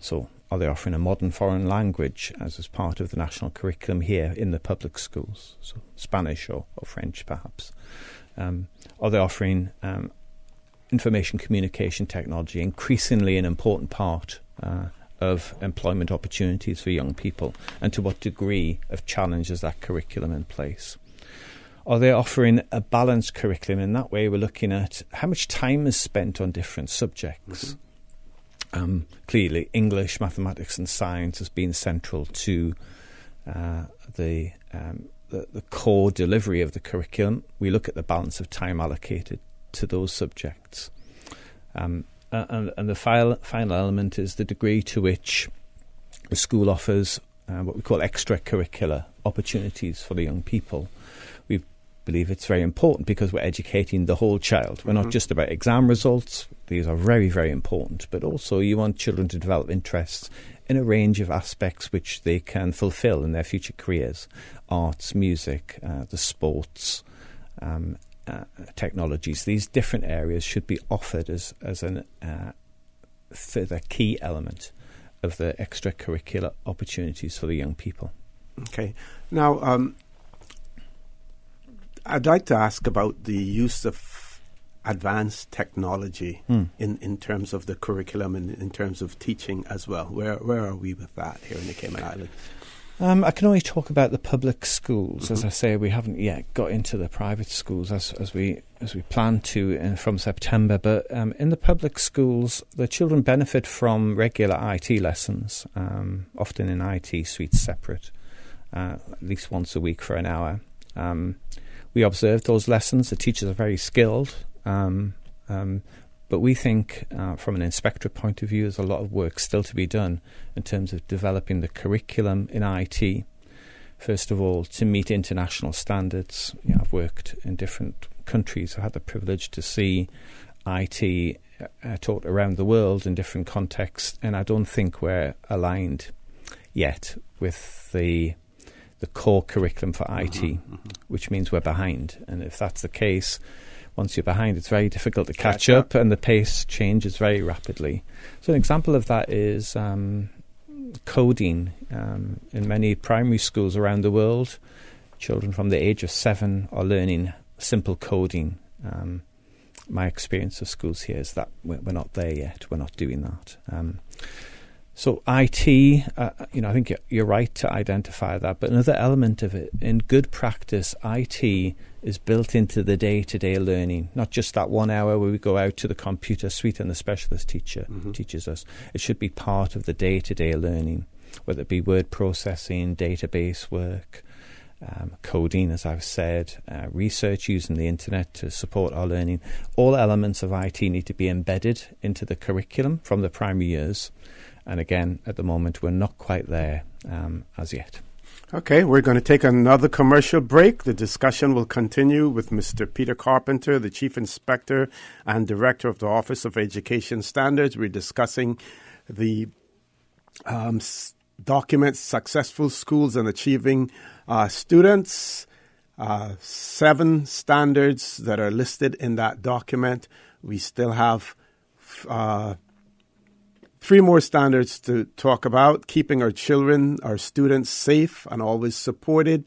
So are they offering a modern foreign language as part of the national curriculum here in the public schools? So Spanish or French, perhaps. Are they offering information communication technology, increasingly an important part of employment opportunities for young people? And to what degree of challenge is that curriculum in place? Are they offering a balanced curriculum? In that way, we're looking at how much time is spent on different subjects. Clearly, English, mathematics and science has been central to the core delivery of the curriculum. We look at the balance of time allocated to those subjects. And the final element is the degree to which the school offers what we call extracurricular opportunities for the young people. We believe it's very important because we're educating the whole child. We're not just about exam results. These are very, very important. But also you want children to develop interests in a range of aspects which they can fulfill in their future careers. Arts, music, the sports, technologies. These different areas should be offered as an further key element of the extracurricular opportunities for the young people. Okay. Now, I'd like to ask about the use of advanced technology in terms of the curriculum and in terms of teaching as well. Where are we with that here in the Cayman Islands? I can only talk about the public schools. As I say, we haven't yet got into the private schools as we plan to from September. But in the public schools, the children benefit from regular IT lessons, often in IT suites separate, at least once a week for an hour. We observe those lessons. The teachers are very skilled. But we think, from an inspectorate point of view, there's a lot of work still to be done in terms of developing the curriculum in IT. First of all, to meet international standards. I've worked in different countries. I've had the privilege to see IT taught around the world in different contexts, and I don't think we're aligned yet with the core curriculum for IT, which means we're behind. And if that's the case, once you're behind, it's very difficult to catch up, and the pace changes very rapidly. So an example of that is coding. In many primary schools around the world, children from the age of 7 are learning simple coding. My experience of schools here is that we're not there yet. We're not doing that. So IT, I think you're right to identify that. But another element of it, in good practice, IT is built into the day-to-day learning, not just that 1 hour where we go out to the computer suite and the specialist teacher teaches us. It should be part of the day-to-day learning, whether it be word processing, database work, coding, as I've said, research using the internet to support our learning. All elements of IT need to be embedded into the curriculum from the primary years. And again, at the moment, we're not quite there as yet. Okay, we're going to take another commercial break. The discussion will continue with Mr. Peter Carpenter, the Chief Inspector and Director of the Office of Education Standards. We're discussing the document Successful Schools and Achieving Students. 7 standards that are listed in that document. We still have 3 more standards to talk about: keeping our children, our students safe and always supported,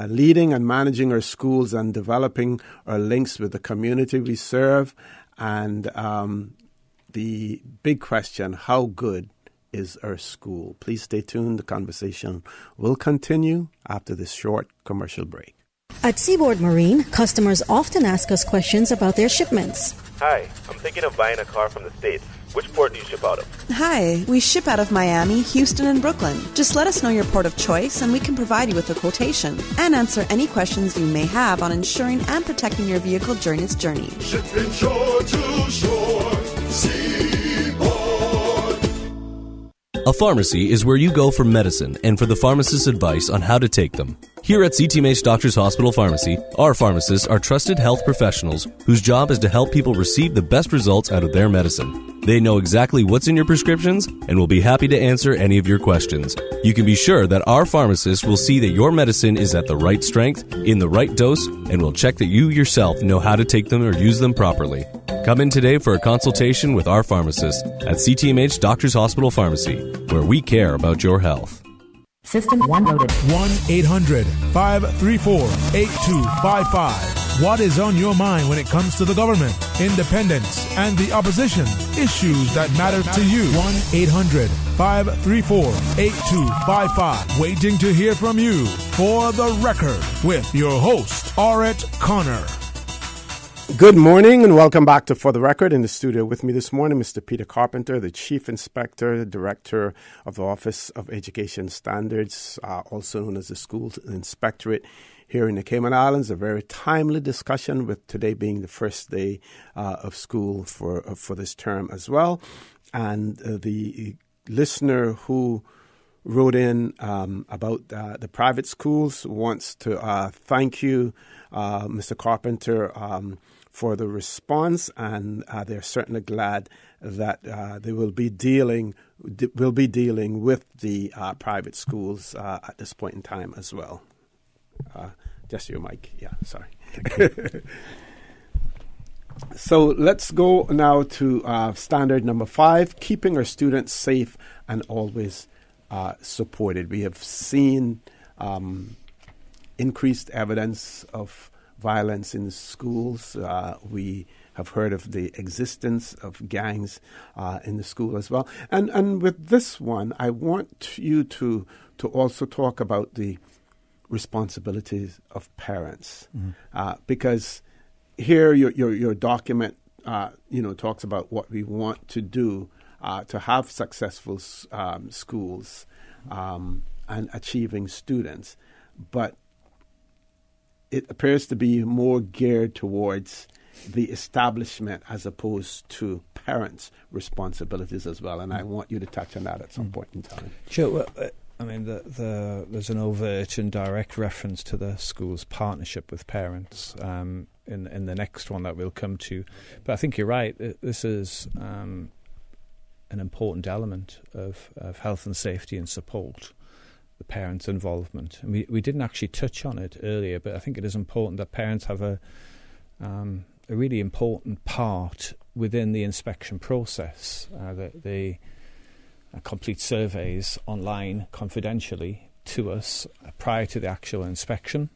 leading and managing our schools and developing our links with the community we serve, and the big question, how good is our school? Please stay tuned. The conversation will continue after this short commercial break. At Seaboard Marine, customers often ask us questions about their shipments. Hi, I'm thinking of buying a car from the States. Which port do you ship out of? Hi, we ship out of Miami, Houston, and Brooklyn. Just let us know your port of choice and we can provide you with a quotation and answer any questions you may have on ensuring and protecting your vehicle during its journey. Shipping shore to shore, Seaboard. A pharmacy is where you go for medicine and for the pharmacist's advice on how to take them. Here at CTMH Doctors Hospital Pharmacy, our pharmacists are trusted health professionals whose job is to help people receive the best results out of their medicine. They know exactly what's in your prescriptions and will be happy to answer any of your questions. You can be sure that our pharmacists will see that your medicine is at the right strength, in the right dose, and will check that you yourself know how to take them or use them properly. Come in today for a consultation with our pharmacist at CTMH Doctors Hospital Pharmacy, where we care about your health. System 1 loaded. 1-800-534-8255. What is on your mind when it comes to the government, independence, and the opposition? Issues that matter to you. 1-800-534-8255. Waiting to hear from you. For the Record, with your host, Orrett Connor. Good morning and welcome back to For the Record. In the studio with me this morning, Mr. Peter Carpenter, the Chief Inspector, Director of the Office of Education Standards, also known as the School Inspectorate here in the Cayman Islands. A very timely discussion, with today being the first day of school for this term as well. And the listener who wrote in about the private schools wants to thank you, Mr. Carpenter, for the response, and they're certainly glad that they will be dealing with the private schools at this point in time as well. Just your mic, yeah. Sorry. So let's go now to standard number 5: keeping our students safe and always supported. We have seen increased evidence of violence in schools. We have heard of the existence of gangs in the school as well. And with this one, I want you to also talk about the responsibilities of parents, because here your document talks about what we want to do to have successful schools and achieving students, but it appears to be more geared towards the establishment as opposed to parents' responsibilities as well. And I want you to touch on that at some point in time. Sure. Well, I mean, there's an overt and direct reference to the school's partnership with parents in the next one that we'll come to. But I think you're right. This is an important element of health and safety and support, the parents' involvement. And we didn't actually touch on it earlier, but I think it is important that parents have a really important part within the inspection process. They complete surveys online confidentially to us prior to the actual inspection,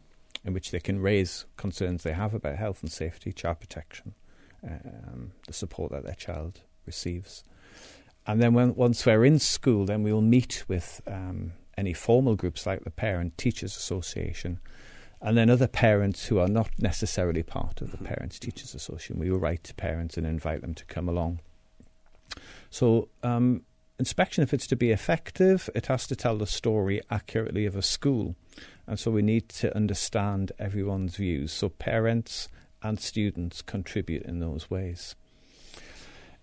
in which they can raise concerns they have about health and safety, child protection, the support that their child receives. And then once we're in school, then we will meet with any formal groups like the Parent Teachers Association, and then other parents who are not necessarily part of the Parents Teachers Association. We will write to parents and invite them to come along. So inspection, if it's to be effective, it has to tell the story accurately of a school. And so we need to understand everyone's views. So parents and students contribute in those ways.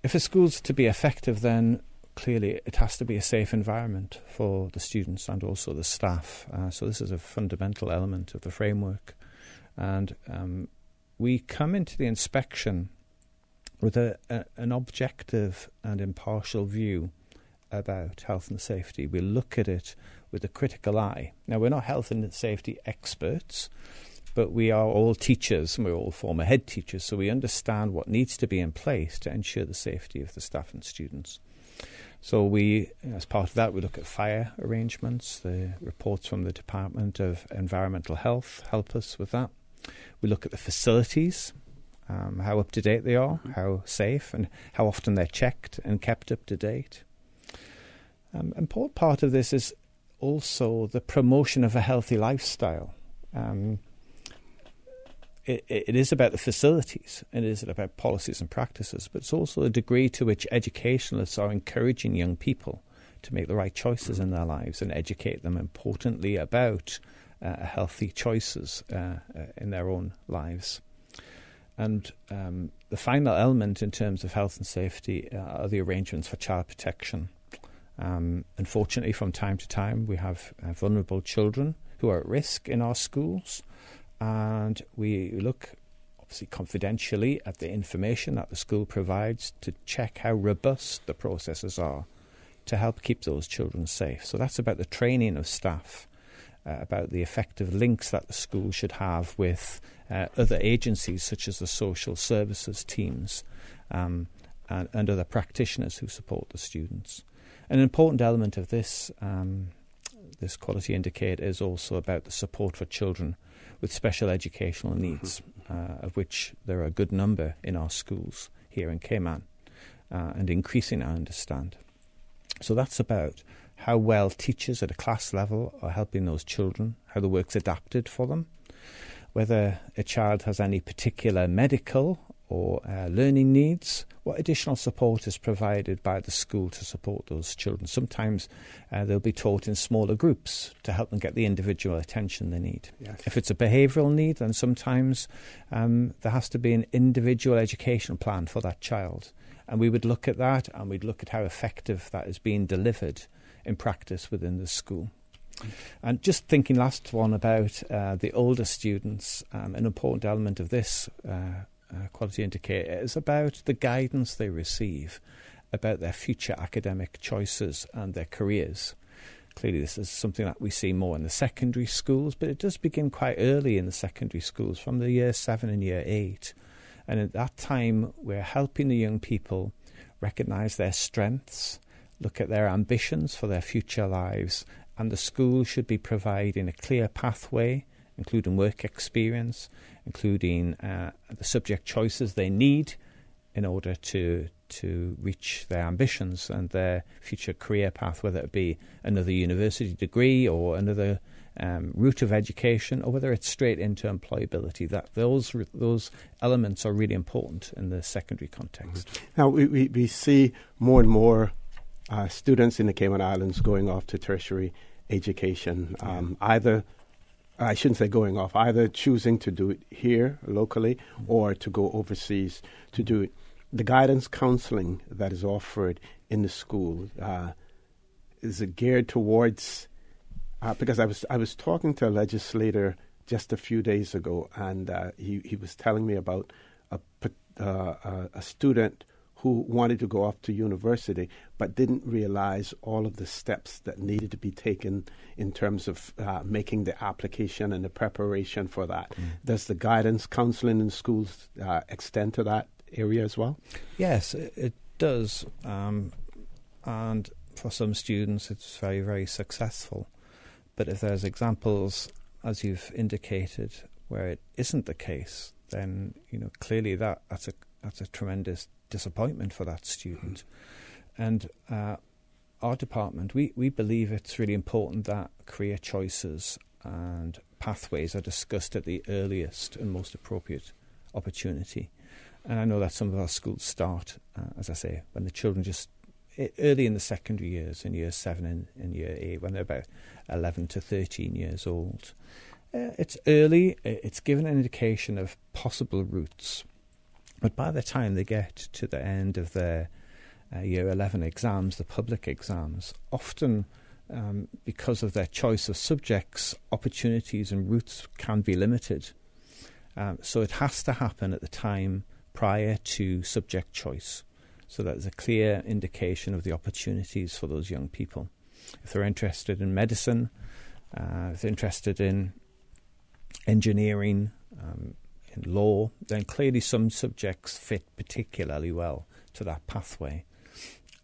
If a school's to be effective, then clearly it has to be a safe environment for the students and also the staff. So this is a fundamental element of the framework. And we come into the inspection with an objective and impartial view about health and safety. We look at it with a critical eye. Now, we're not health and safety experts, but we are all teachers and we're all former head teachers, so we understand what needs to be in place to ensure the safety of the staff and students. So we, as part of that, we look at fire arrangements. The reports from the Department of Environmental Health help us with that. We look at the facilities, how up to date they are, how safe, and how often they're checked and kept up to date. Important part of this is also the promotion of a healthy lifestyle. It is about the facilities, it is about policies and practices, but it's also the degree to which educationalists are encouraging young people to make the right choices in their lives and educate them, importantly, about healthy choices in their own lives. And the final element in terms of health and safety are the arrangements for child protection. Unfortunately, from time to time, we have vulnerable children who are at risk in our schools, and we look, obviously confidentially, at the information that the school provides to check how robust the processes are to help keep those children safe. So that's about the training of staff, about the effective links that the school should have with other agencies such as the social services teams and other practitioners who support the students. An important element of this quality indicator is also about the support for children with special educational needs, of which there are a good number in our schools here in Cayman, and increasing, I understand. So that's about how well teachers at a class level are helping those children, how the work's adapted for them, whether a child has any particular medical or learning needs, what additional support is provided by the school to support those children. Sometimes they'll be taught in smaller groups to help them get the individual attention they need. Yes. If it's a behavioural need, then sometimes there has to be an individual education plan for that child. And we would look at that, and we'd look at how effective that is being delivered in practice within the school. And just thinking last one about the older students, an important element of this quality indicator is about the guidance they receive about their future academic choices and their careers. Clearly this is something that we see more in the secondary schools, but it does begin quite early in the secondary schools, from the year 7 and year 8. And at that time we're helping the young people recognise their strengths, look at their ambitions for their future lives, and the school should be providing a clear pathway, including work experience, including the subject choices they need in order to reach their ambitions and their future career path, whether it be another university degree or another route of education, or whether it's straight into employability. That those elements are really important in the secondary context. Now, we see more and more students in the Cayman Islands going off to tertiary education, either, I shouldn't say going off, either choosing to do it here locally or to go overseas to do it. The guidance counseling that is offered in the school, is it geared towards, because I was talking to a legislator just a few days ago, and he was telling me about a student who wanted to go off to university but didn't realize all of the steps that needed to be taken in terms of making the application and the preparation for that. Does the guidance counseling in schools extend to that area as well? Yes, it does. And for some students, it's very, very successful. But if there's examples, as you've indicated, where it isn't the case, then clearly that's a tremendous disappointment for that student. And our department, we believe it's really important that career choices and pathways are discussed at the earliest and most appropriate opportunity. And I know that some of our schools start, as I say, when the children just early in the secondary years, in year 7 and year 8, when they're about 11 to 13 years old. It's early, it's given an indication of possible routes. But by the time they get to the end of their year 11 exams, the public exams, often because of their choice of subjects, opportunities and routes can be limited. So it has to happen at the time prior to subject choice, so that there's a clear indication of the opportunities for those young people. If they're interested in medicine, if they're interested in engineering, in law, then clearly some subjects fit particularly well to that pathway.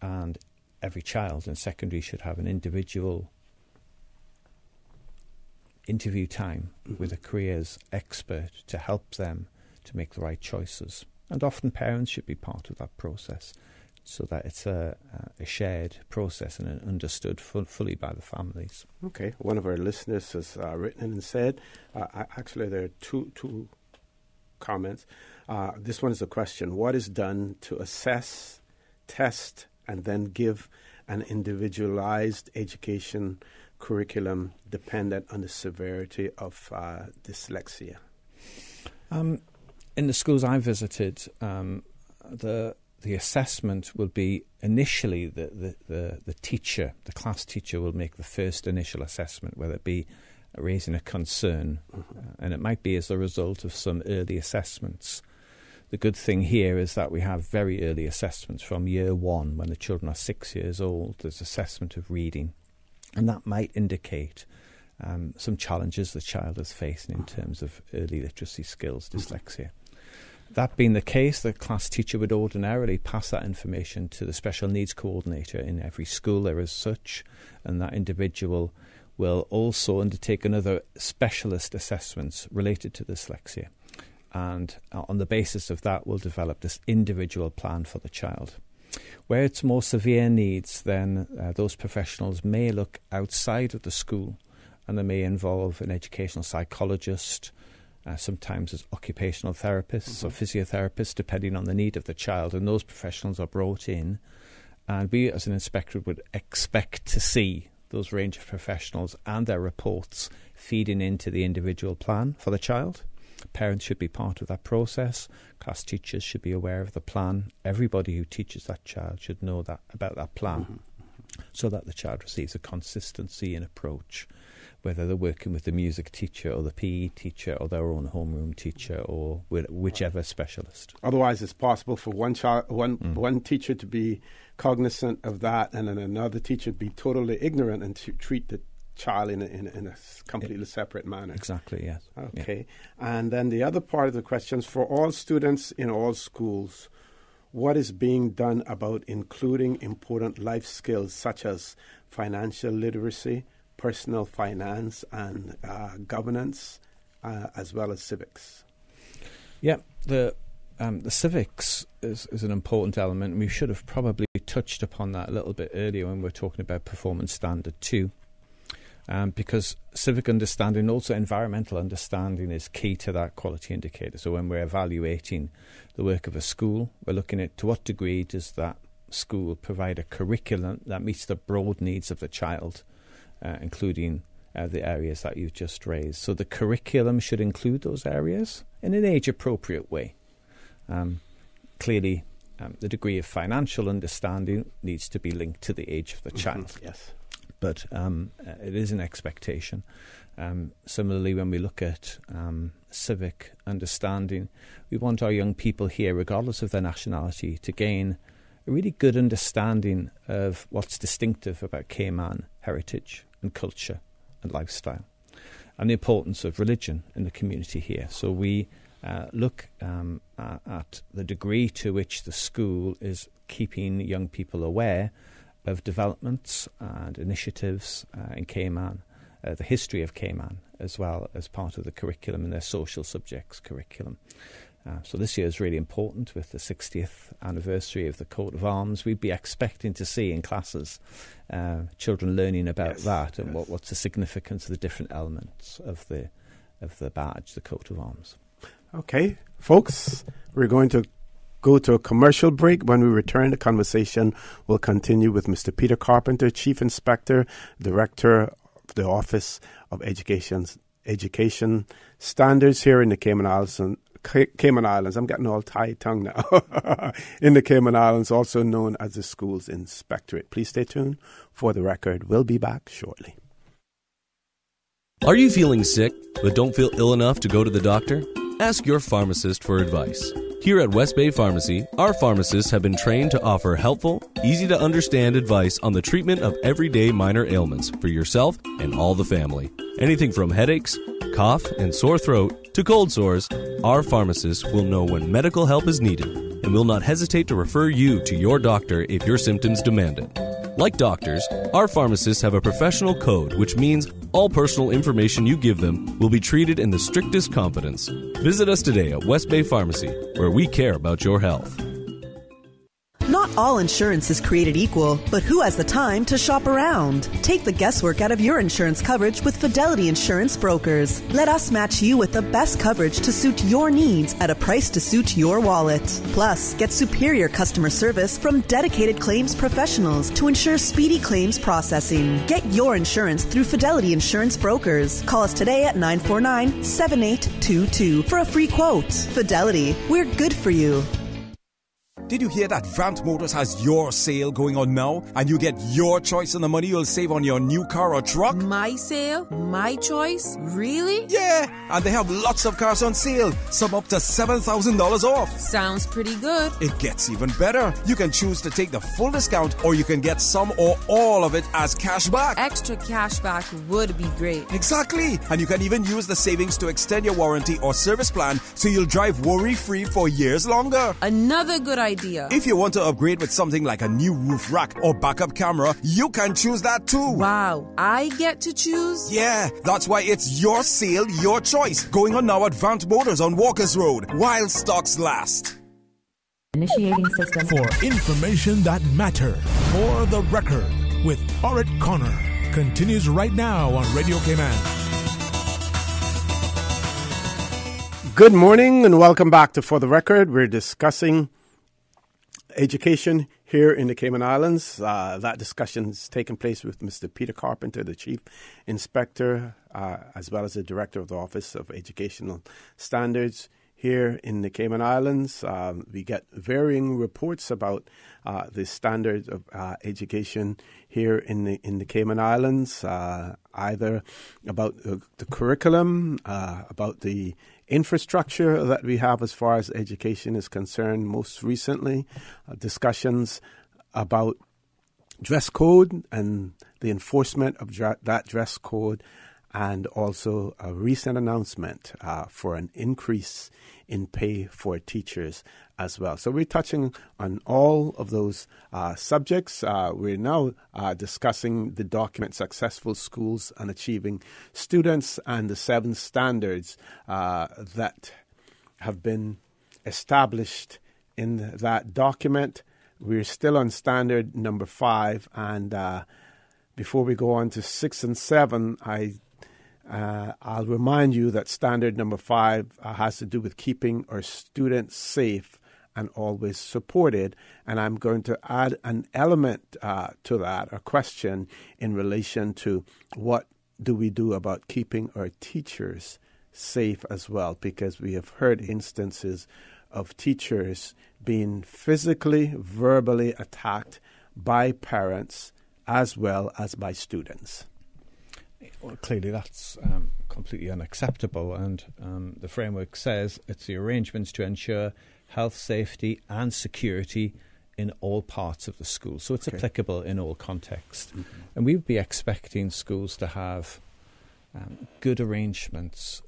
And every child in secondary should have an individual interview time with a careers expert to help them to make the right choices. And often parents should be part of that process, so that it's a shared process and understood fully by the families. Okay. One of our listeners has written and said, actually there are two comments. This one is a question. What is done to assess, test, and then give an individualized education curriculum dependent on the severity of dyslexia? In the schools I visited, the assessment will be initially the teacher, the class teacher will make the first initial assessment, whether it be raising a concern, and it might be as a result of some early assessments. The good thing here is that we have very early assessments from year 1, when the children are 6 years old. There's assessment of reading, and that might indicate some challenges the child is facing in terms of early literacy skills, dyslexia. That being the case, the class teacher would ordinarily pass that information to the special needs coordinator in every school there is such, and that individual will also undertake another specialist assessments related to dyslexia. And on the basis of that, we'll develop this individual plan for the child. Where it's more severe needs, then those professionals may look outside of the school, and they may involve an educational psychologist, sometimes as occupational therapists or physiotherapists, depending on the need of the child. And those professionals are brought in, and we as an inspector would expect to see those range of professionals and their reports feeding into the individual plan for the child. Parents should be part of that process. Class teachers should be aware of the plan. Everybody who teaches that child should know that about that plan, so that the child receives a consistency in approach, whether they're working with the music teacher or the PE teacher or their own homeroom teacher or whichever specialist. Otherwise, it's possible for one teacher to be cognizant of that, and then another teacher to be totally ignorant and to treat the child in a completely separate manner. Exactly, yes. Okay. Yeah. And then the other part of the questions, for all students in all schools, what is being done about including important life skills such as financial literacy, personal finance and governance, as well as civics. Yeah, the civics is an important element. We should have probably touched upon that a little bit earlier when we were talking about performance standard 2. Because civic understanding, also environmental understanding, is key to that quality indicator. So when we're evaluating the work of a school, we're looking at to what degree does that school provide a curriculum that meets the broad needs of the child, including the areas that you've just raised. So the curriculum should include those areas in an age-appropriate way. Clearly, the degree of financial understanding needs to be linked to the age of the child. Yes. But it is an expectation. Similarly, when we look at civic understanding, we want our young people here, regardless of their nationality, to gain a really good understanding of what's distinctive about Cayman heritage and culture and lifestyle, and the importance of religion in the community here. So we look at the degree to which the school is keeping young people aware of developments and initiatives in Cayman, the history of Cayman, as well as part of the curriculum in their social subjects curriculum. So this year is really important with the 60th anniversary of the coat of arms. We'd be expecting to see in classes children learning about that and what's the significance of the different elements of the badge, the coat of arms. Okay, folks, we're going to go to a commercial break. When we return, the conversation will continue with Mr. Peter Carpenter, Chief Inspector, Director of the Office of Education Standards here in the Cayman Islands. I'm getting all tie-tongue now. In the Cayman Islands, also known as the Schools Inspectorate. Please stay tuned. For the record, we'll be back shortly. Are you feeling sick but don't feel ill enough to go to the doctor? Ask your pharmacist for advice. Here at West Bay Pharmacy, our pharmacists have been trained to offer helpful, easy-to-understand advice on the treatment of everyday minor ailments for yourself and all the family. Anything from headaches, cough, and sore throat to cold sores, our pharmacists will know when medical help is needed and will not hesitate to refer you to your doctor if your symptoms demand it. Like doctors, our pharmacists have a professional code, which means all personal information you give them will be treated in the strictest confidence. Visit us today at West Bay Pharmacy, where we care about your health. Not all insurance is created equal, but who has the time to shop around? Take the guesswork out of your insurance coverage with Fidelity Insurance Brokers. Let us match you with the best coverage to suit your needs at a price to suit your wallet. Plus, get superior customer service from dedicated claims professionals to ensure speedy claims processing. Get your insurance through Fidelity Insurance Brokers. Call us today at 949-7822 for a free quote. Fidelity, we're good for you. Did you hear that Vant Motors has your sale going on now? And you get your choice on the money you'll save on your new car or truck? My sale? My choice? Really? Yeah! And they have lots of cars on sale. Some up to $7,000 off. Sounds pretty good. It gets even better. You can choose to take the full discount or you can get some or all of it as cash back. Extra cash back would be great. Exactly. And you can even use the savings to extend your warranty or service plan so you'll drive worry-free for years longer. Another good idea. If you want to upgrade with something like a new roof rack or backup camera, you can choose that too. Wow, I get to choose? Yeah, that's why it's your sale, your choice. Going on now at Vant Motors on Walkers Road, while stocks last. Initiating system. For information that matter, For the Record with Orrett Connor continues right now on Radio Cayman. Good morning and welcome back to For the Record. We're discussing education here in the Cayman Islands. That discussion is taking place with Mr. Peter Carpenter, the Chief Inspector, as well as the Director of the Office of Educational Standards here in the Cayman Islands. We get varying reports about the standards of education here in the Cayman Islands, either about the curriculum, about the infrastructure that we have as far as education is concerned. Most recently, discussions about dress code and the enforcement of that dress code, and also a recent announcement for an increase in pay for teachers as well. So we're touching on all of those subjects. We're now discussing the document Successful Schools and Achieving Students and the 7 standards that have been established in that document. We're still on standard number 5, and before we go on to 6 and 7, I'll remind you that standard number 5 has to do with keeping our students safe and always supported. And I'm going to add an element to that, a question in relation to what do we do about keeping our teachers safe as well, because we have heard instances of teachers being physically, verbally attacked by parents as well as by students. Well, clearly that's completely unacceptable, and the framework says it's the arrangements to ensure health, safety and security in all parts of the school. So it's applicable in all contexts. Mm-hmm. And we would be expecting schools to have good arrangements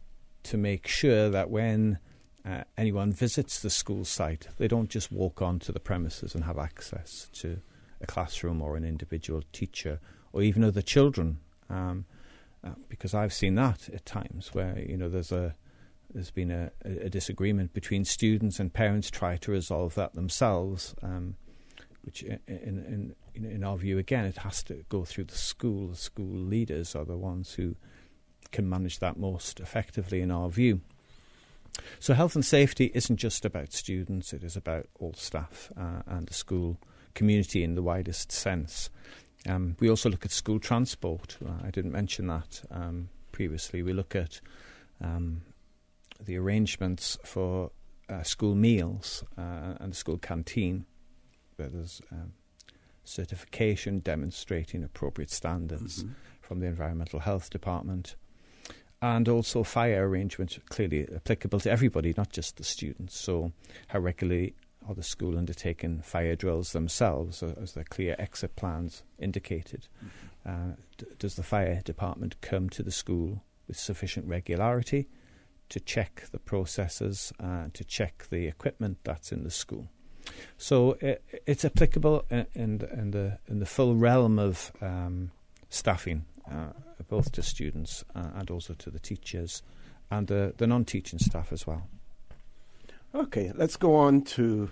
to make sure that when anyone visits the school site, they don't just walk onto the premises and have access to a classroom or an individual teacher or even other children. Because I've seen that at times where there's been a disagreement between students and parents try to resolve that themselves, which in our view, again, it has to go through the school. The school leaders are the ones who can manage that most effectively in our view. So health and safety isn't just about students, it is about all staff and the school community in the widest sense. We also look at school transport. I didn't mention that previously. We look at the arrangements for school meals and the school canteen, where there's certification demonstrating appropriate standards from the Environmental Health Department, and also fire arrangements clearly applicable to everybody, not just the students. So how regularly are the school undertaking fire drills themselves, as their clear exit plans indicated? Does the fire department come to the school with sufficient regularity to check the processes, to check the equipment that's in the school? So it's applicable in the full realm of staffing, both to students and also to the teachers and the non-teaching staff as well. Okay, let's go on to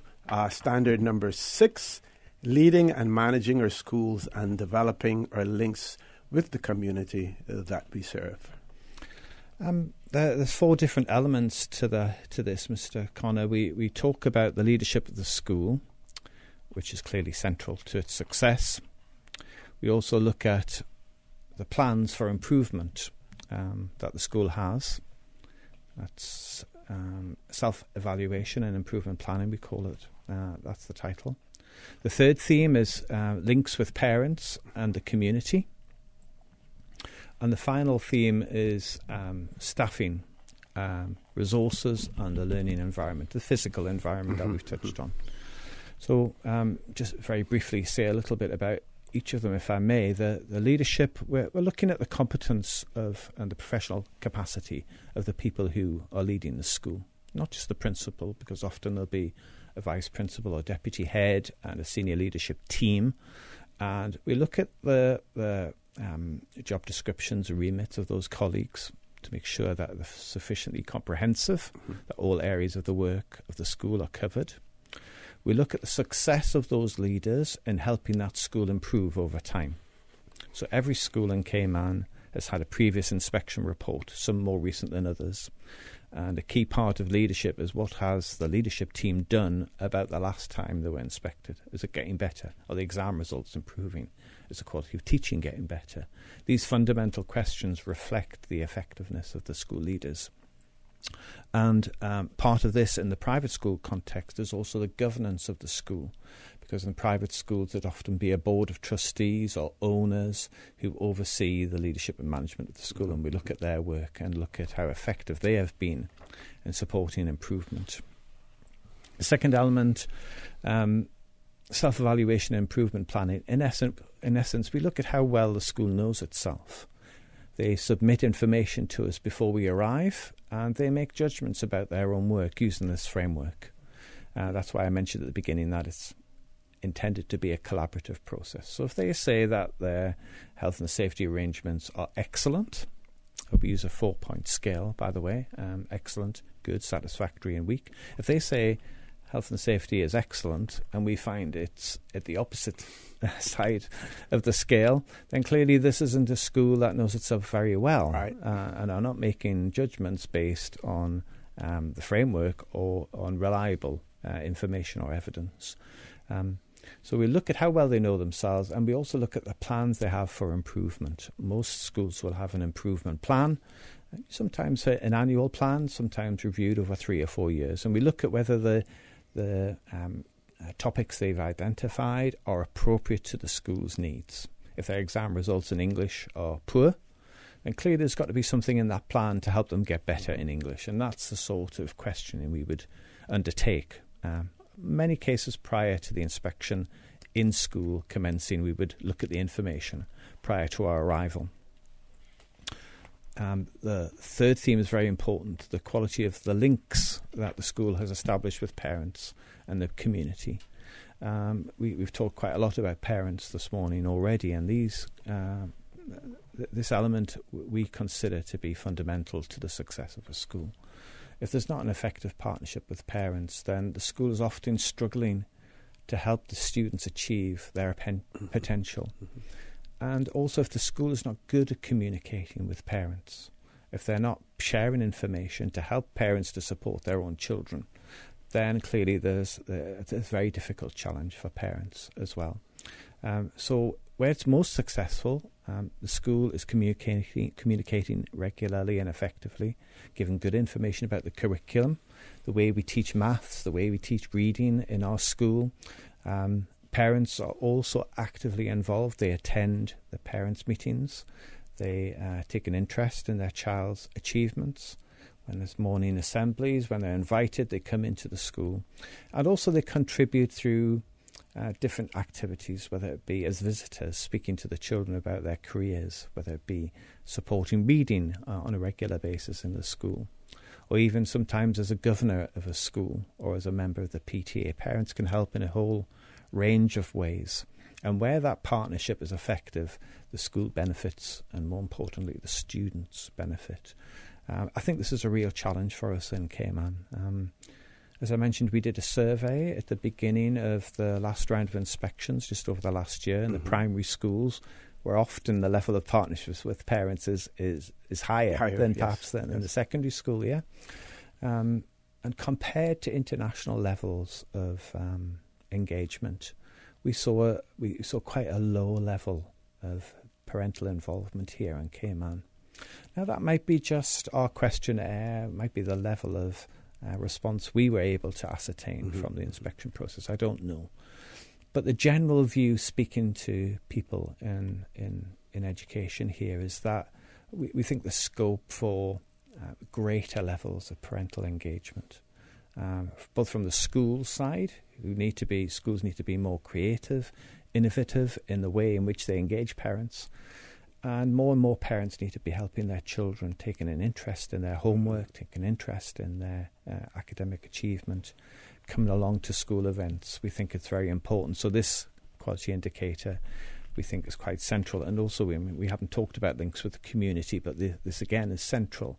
standard number 6, leading and managing our schools and developing our links with the community that we serve. There's 4 different elements to this, Mr. Connor. We talk about the leadership of the school, which is clearly central to its success. We also look at the plans for improvement that the school has. That's self-evaluation and improvement planning, we call it. That's the title. The third theme is links with parents and the community. And the final theme is staffing, resources and the learning environment, the physical environment that we've touched on. So just very briefly say a little bit about each of them, if I may. The leadership, we're looking at the competence of and the professional capacity of the people who are leading the school, not just the principal, because often there'll be a vice principal or deputy head and a senior leadership team. And we look at the job descriptions, remits of those colleagues to make sure that they're sufficiently comprehensive, that all areas of the work of the school are covered. We look at the success of those leaders in helping that school improve over time. So every school in Cayman has had a previous inspection report, some more recent than others. And a key part of leadership is what has the leadership team done about the last time they were inspected. Is it getting better? Are the exam results improving? Is the quality of teaching getting better? These fundamental questions reflect the effectiveness of the school leaders. And part of this in the private school context is also the governance of the school, because in private schools there'd often be a board of trustees or owners who oversee the leadership and management of the school, and we look at their work and look at how effective they have been in supporting improvement. The second element, self-evaluation and improvement planning. In essence, we look at how well the school knows itself. They submit information to us before we arrive, and they make judgments about their own work using this framework. That's why I mentioned at the beginning that it's intended to be a collaborative process. So if they say that their health and safety arrangements are excellent, we use a 4-point scale, by the way, excellent, good, satisfactory and weak. If they say health and safety is excellent and we find it's at the opposite side of the scale, then clearly this isn't a school that knows itself very well, right? And are not making judgments based on the framework or on reliable information or evidence. So we look at how well they know themselves, and we also look at the plans they have for improvement. Most schools will have an improvement plan, sometimes an annual plan, sometimes reviewed over 3 or 4 years. And we look at whether the topics they've identified are appropriate to the school's needs. If their exam results in English are poor, then clearly there's got to be something in that plan to help them get better in English. And that's the sort of questioning we would undertake. Many cases prior to the inspection in school commencing, we would look at the information prior to our arrival. The third theme is very important, the quality of the links that the school has established with parents and the community. We've talked quite a lot about parents this morning already, and this element we consider to be fundamental to the success of a school. If there's not an effective partnership with parents, then the school is often struggling to help the students achieve their potential. And also if the school is not good at communicating with parents, if they're not sharing information to help parents to support their own children, then clearly there's a very difficult challenge for parents as well. So where it's most successful, the school is communicating regularly and effectively, giving good information about the curriculum, the way we teach maths, the way we teach reading in our school. Parents are also actively involved. They attend the parents' meetings. They take an interest in their child's achievements. When there's morning assemblies, when they're invited, they come into the school. And also they contribute through different activities, whether it be as visitors, speaking to the children about their careers, whether it be supporting reading on a regular basis in the school, or even sometimes as a governor of a school or as a member of the PTA. Parents can help in a whole range of ways. And where that partnership is effective, the school benefits, and more importantly, the students benefit. I think this is a real challenge for us in Cayman. As I mentioned, we did a survey at the beginning of the last round of inspections just over the last year in the primary schools, where often the level of partnerships with parents is higher than perhaps than in the secondary school, and compared to international levels of engagement, we saw quite a low level of parental involvement here in Cayman. Now that might be just our questionnaire, might be the level of response we were able to ascertain from the inspection process. I don't know. But the general view, speaking to people in education here, is that we think the scope for greater levels of parental engagement, both from the school side, schools need to be more creative, innovative in the way in which they engage parents, and more parents need to be helping their children, taking an interest in their homework, taking an interest in their academic achievement, coming along to school events. We think it's very important. So this quality indicator we think is quite central. And also we haven't talked about links with the community, but this again is central.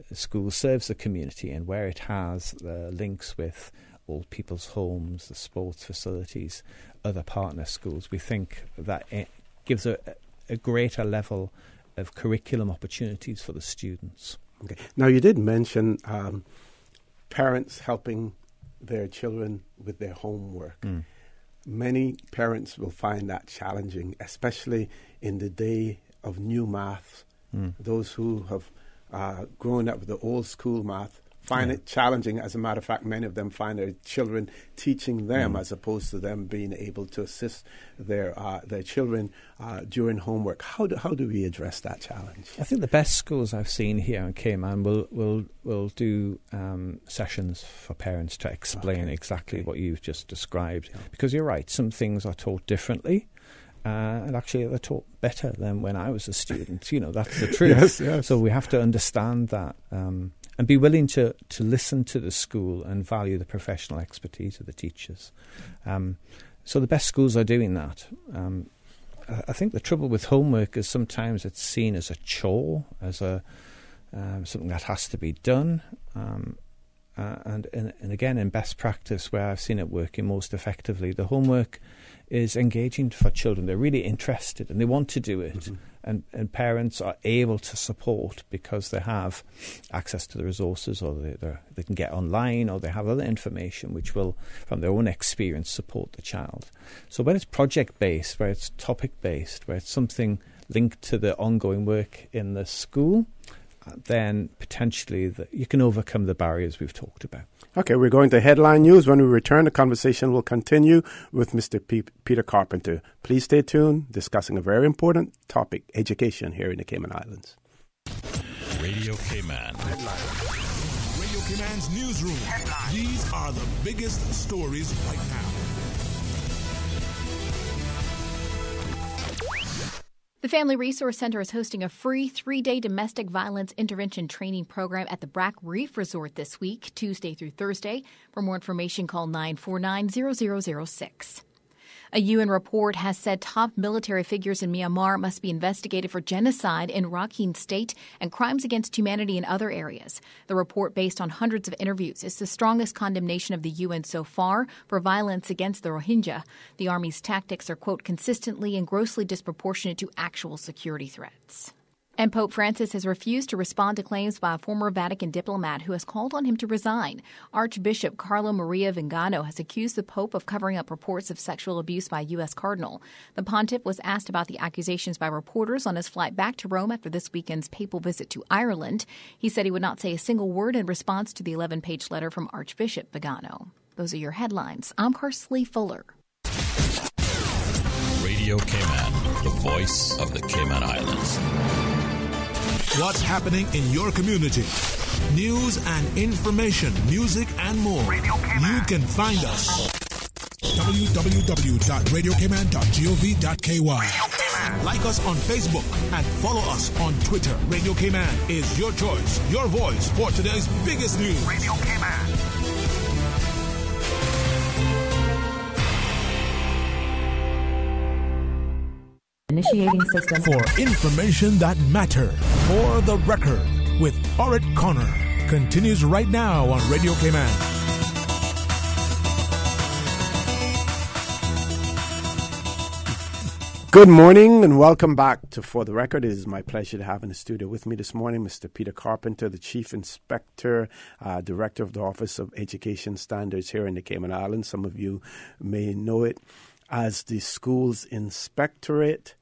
The school serves the community, and where it has the links with old people's homes, the sports facilities, other partner schools, we think that it gives a greater level of curriculum opportunities for the students. Okay. Now, you did mention parents helping their children with their homework. Many parents will find that challenging, especially in the day of new math. Those who have grown up with the old school math find it challenging. As a matter of fact, many of them find their children teaching them as opposed to them being able to assist their children during homework. How do we address that challenge? I think the best schools I've seen here in Cayman will do sessions for parents to explain exactly what you've just described. Because you're right, some things are taught differently, And actually, they're taught better than when I was a student. That's the truth. Yes. So we have to understand that and be willing to listen to the school and value the professional expertise of the teachers. So the best schools are doing that. I think the trouble with homework is sometimes it's seen as a chore, as something that has to be done. And again, in best practice, where I've seen it working most effectively, the homework is engaging for children. They're really interested and they want to do it. Mm-hmm. And parents are able to support because they have access to the resources, or they can get online, or they have other information which will, from their own experience, support the child. So when it's project-based, where it's topic-based, where it's something linked to the ongoing work in the school, then potentially you can overcome the barriers we've talked about. Okay, we're going to headline news. When we return, the conversation will continue with Mr. Peter Carpenter. Please stay tuned, discussing a very important topic, education here in the Cayman Islands. Radio Cayman. Headline. Radio Cayman's newsroom. Headline. These are the biggest stories right now. The Family Resource Center is hosting a free 3-day domestic violence intervention training program at the Brack Reef Resort this week, Tuesday through Thursday. For more information, call 949-0006. A UN report has said top military figures in Myanmar must be investigated for genocide in Rakhine State and crimes against humanity in other areas. The report, based on hundreds of interviews, is the strongest condemnation of the UN so far for violence against the Rohingya. The Army's tactics are, quote, consistently and grossly disproportionate to actual security threats. And Pope Francis has refused to respond to claims by a former Vatican diplomat who has called on him to resign. Archbishop Carlo Maria Vigano has accused the Pope of covering up reports of sexual abuse by a U.S. cardinal. The pontiff was asked about the accusations by reporters on his flight back to Rome after this weekend's papal visit to Ireland. He said he would not say a single word in response to the 11-page letter from Archbishop Vigano. Those are your headlines. I'm Carsley Fuller. Radio Cayman, the voice of the Cayman Islands. What's happening in your community? News and information, music and more. You can find us. www.radiocayman.gov.ky. Like us on Facebook and follow us on Twitter. Radio Cayman is your choice, your voice for today's biggest news. Radio Cayman. Initiating system. For information that matter. For the record with Orrett Connor. Continues right now on Radio Cayman. Good morning and welcome back to For the Record. It is my pleasure to have in the studio with me this morning Mr. Peter Carpenter, the Chief Inspector, Director of the Office of Education Standards here in the Cayman Islands. Some of you may know it as the Schools Inspectorate.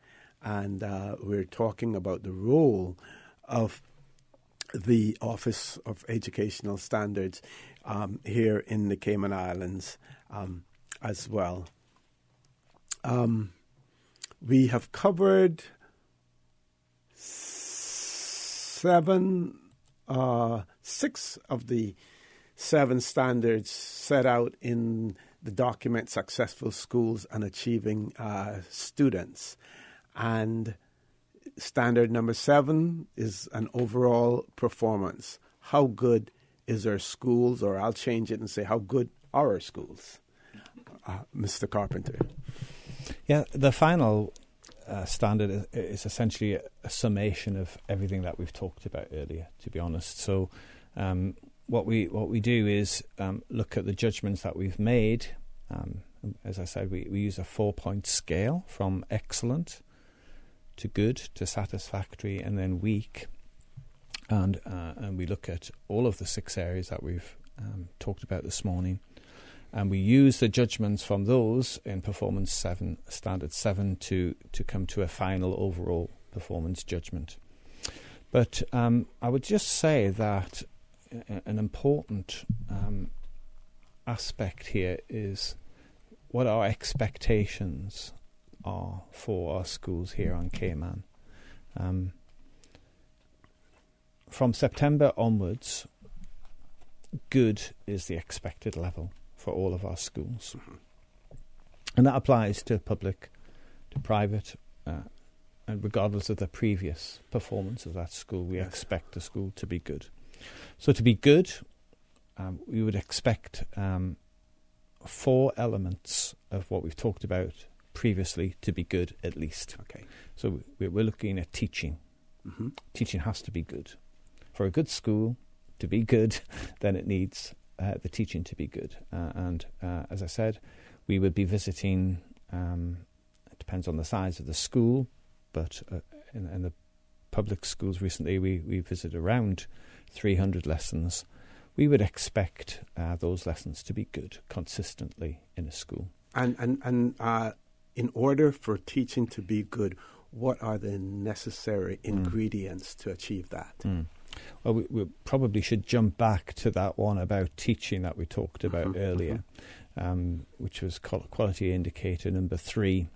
And we're talking about the role of the Office of Educational Standards here in the Cayman Islands as well. We have covered 6 of the 7 standards set out in the document Successful Schools and Achieving Students. And standard number 7 is an overall performance. How good is our schools? Or I'll change it and say, how good are our schools? Mr. Carpenter. Yeah, the final standard is essentially a summation of everything that we've talked about earlier, to be honest. So what we do is look at the judgments that we've made. As I said, we use a 4-point scale from excellent to good to satisfactory and then weak. And we look at all of the 6 areas that we've talked about this morning. And we use the judgments from those in Performance 7, Standard 7, to come to a final overall performance judgment. But I would just say that an important aspect here is what our expectations are for our schools here on Cayman. From September onwards, good is the expected level for all of our schools. Mm-hmm. And that applies to public private, and regardless of the previous performance of that school, we expect the school to be good. So to be good, we would expect 4 elements of what we've talked about previously to be good at least. Okay. So we're looking at teaching. Mm-hmm. Teaching has to be good. For a good school to be good, then it needs the teaching to be good. And as I said, we would be visiting, it depends on the size of the school, but in the public schools recently we visited around 300 lessons. We would expect those lessons to be good consistently in a school. And in order for teaching to be good, what are the necessary ingredients to achieve that? Well, we probably should jump back to that one about teaching that we talked about earlier, which was quality indicator number 3.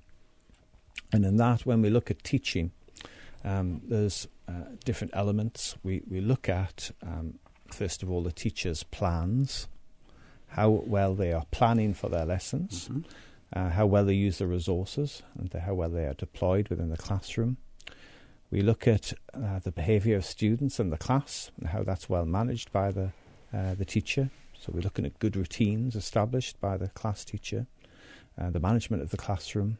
And in that, when we look at teaching, there's different elements. We look at, first of all, the teacher's plans, how well they are planning for their lessons, how well they use the resources, and how well they are deployed within the classroom. We look at the behaviour of students in the class and how that's well managed by the teacher. So we're looking at good routines established by the class teacher, the management of the classroom.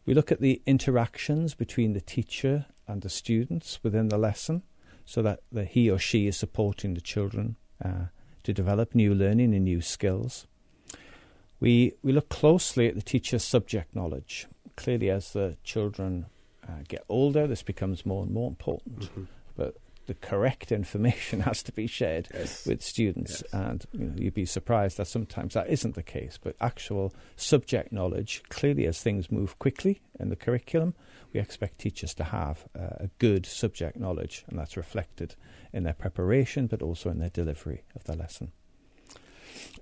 We look at the interactions between the teacher and the students within the lesson, so that he or she is supporting the children to develop new learning and new skills. We look closely at the teacher's subject knowledge. Clearly, as the children get older, this becomes more and more important. But the correct information has to be shared with students. And you'd be surprised that sometimes that isn't the case. But actual subject knowledge, clearly as things move quickly in the curriculum, we expect teachers to have a good subject knowledge, and that's reflected in their preparation but also in their delivery of the lesson.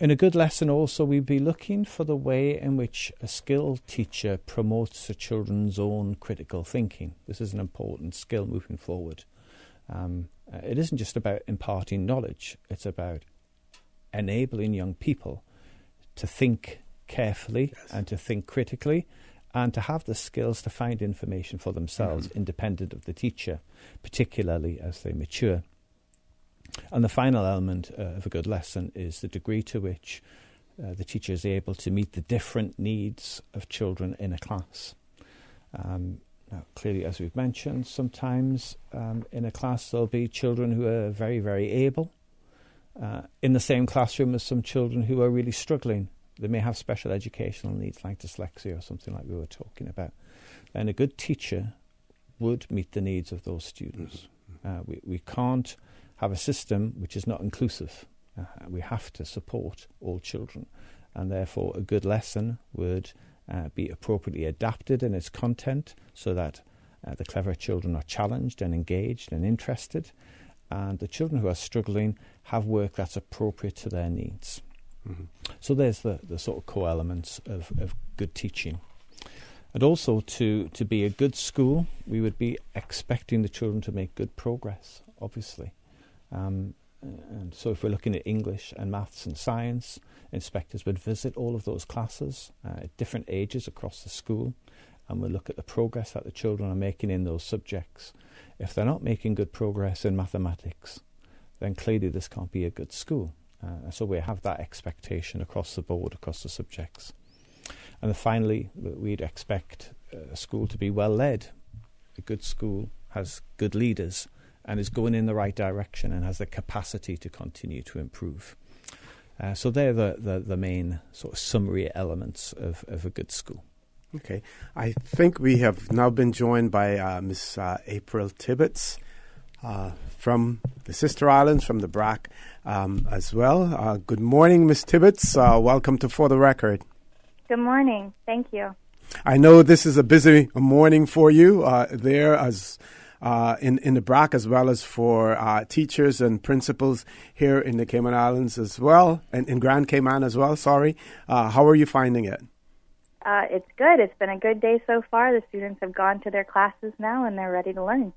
In a good lesson also, we'd be looking for the way in which a skilled teacher promotes the children's own critical thinking. This is an important skill moving forward. It isn't just about imparting knowledge, it's about enabling young people to think carefully and to think critically and to have the skills to find information for themselves independent of the teacher, particularly as they mature. And the final element of a good lesson is the degree to which the teacher is able to meet the different needs of children in a class. Now, clearly, as we've mentioned, sometimes in a class there'll be children who are very, very able in the same classroom as some children who are really struggling. They may have special educational needs like dyslexia or something like we were talking about. And a good teacher would meet the needs of those students. We can't have a system which is not inclusive. We have to support all children, and therefore a good lesson would be appropriately adapted in its content so that the clever children are challenged and engaged and interested, and the children who are struggling have work that's appropriate to their needs. So there's the sort of core elements of good teaching. And also to be a good school, we would be expecting the children to make good progress, obviously. And so if we're looking at English and maths and science, inspectors would visit all of those classes at different ages across the school, and we'll look at the progress that the children are making in those subjects. If they're not making good progress in mathematics, then clearly this can't be a good school. So we have that expectation across the board, across the subjects. And then finally, we'd expect a school to be well led. A good school has good leaders and is going in the right direction and has the capacity to continue to improve. So they're the main sort of summary elements of a good school. Okay. I think we have now been joined by Miss April Tibbetts from the Sister Islands, from the BRAC as well. Good morning, Miss Tibbetts. Welcome to For the Record. Good morning. Thank you. I know this is a busy morning for you there as in the BRAC, as well as for teachers and principals here in the Cayman Islands as well, and in Grand Cayman as well, sorry. How are you finding it? It's good. It's been a good day so far. The students have gone to their classes now, and they're ready to learn.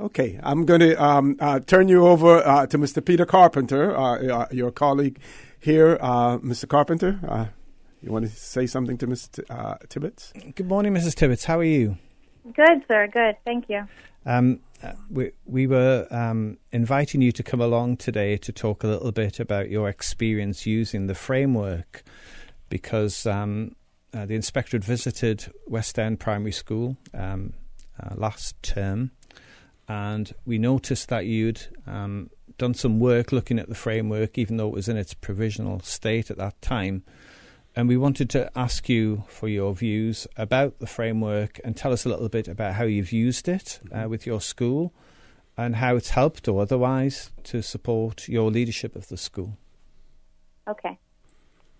Okay, I'm going to turn you over to Mr. Peter Carpenter, your colleague here. Mr. Carpenter, You want to say something to Ms. Tibbetts? Good morning, Mrs. Tibbetts. How are you? Good, sir. Good. Thank you. We were inviting you to come along today to talk a little bit about your experience using the framework, because the inspector had visited West End Primary School last term, and we noticed that you'd done some work looking at the framework, even though it was in its provisional state at that time. And we wanted to ask you for your views about the framework and tell us a little bit about how you've used it with your school and how it's helped or otherwise to support your leadership of the school. Okay.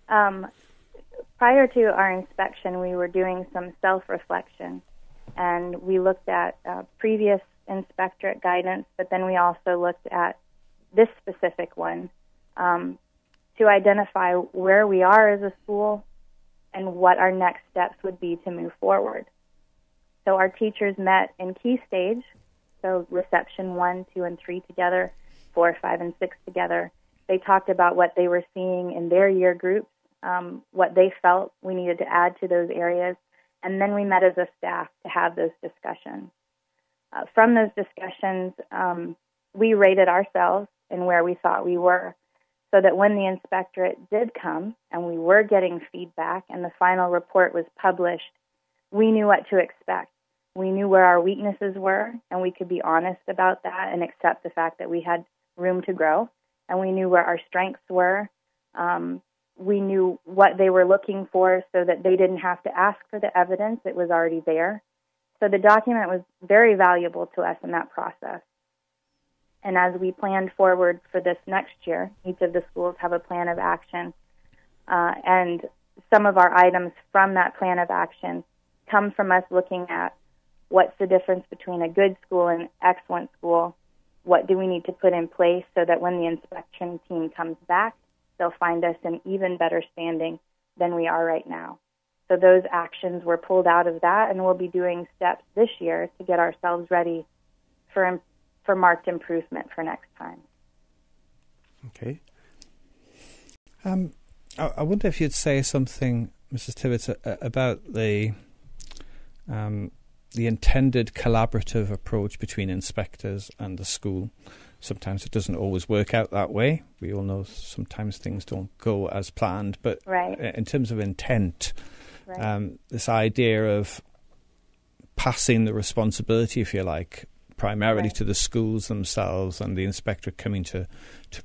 Prior to our inspection, we were doing some self-reflection, and we looked at previous inspectorate guidance, but then we also looked at this specific one to identify where we are as a school and what our next steps would be to move forward. So our teachers met in key stage, so reception 1, 2, and 3 together, 4, 5, and 6 together. They talked about what they were seeing in their year groups, what they felt we needed to add to those areas, and then we met as a staff to have those discussions. From those discussions, we rated ourselves and where we thought we were, so that when the inspectorate did come and we were getting feedback and the final report was published, we knew what to expect. We knew where our weaknesses were, and we could be honest about that and accept the fact that we had room to grow, and we knew where our strengths were. We knew what they were looking for so that they didn't have to ask for the evidence. It was already there. So the document was very valuable to us in that process. And as we planned forward for this next year, each of the schools have a plan of action. And some of our items from that plan of action come from us looking at what's the difference between a good school and an excellent school. What do we need to put in place so that when the inspection team comes back, they'll find us in even better standing than we are right now. So those actions were pulled out of that, and we'll be doing steps this year to get ourselves ready for marked improvement for next time. Okay. I wonder if you'd say something, Mrs. Tibbetts, about the intended collaborative approach between inspectors and the school. Sometimes it doesn't always work out that way. We all know sometimes things don't go as planned. But in terms of intent, this idea of passing the responsibility, if you like, primarily to the schools themselves and the inspector coming to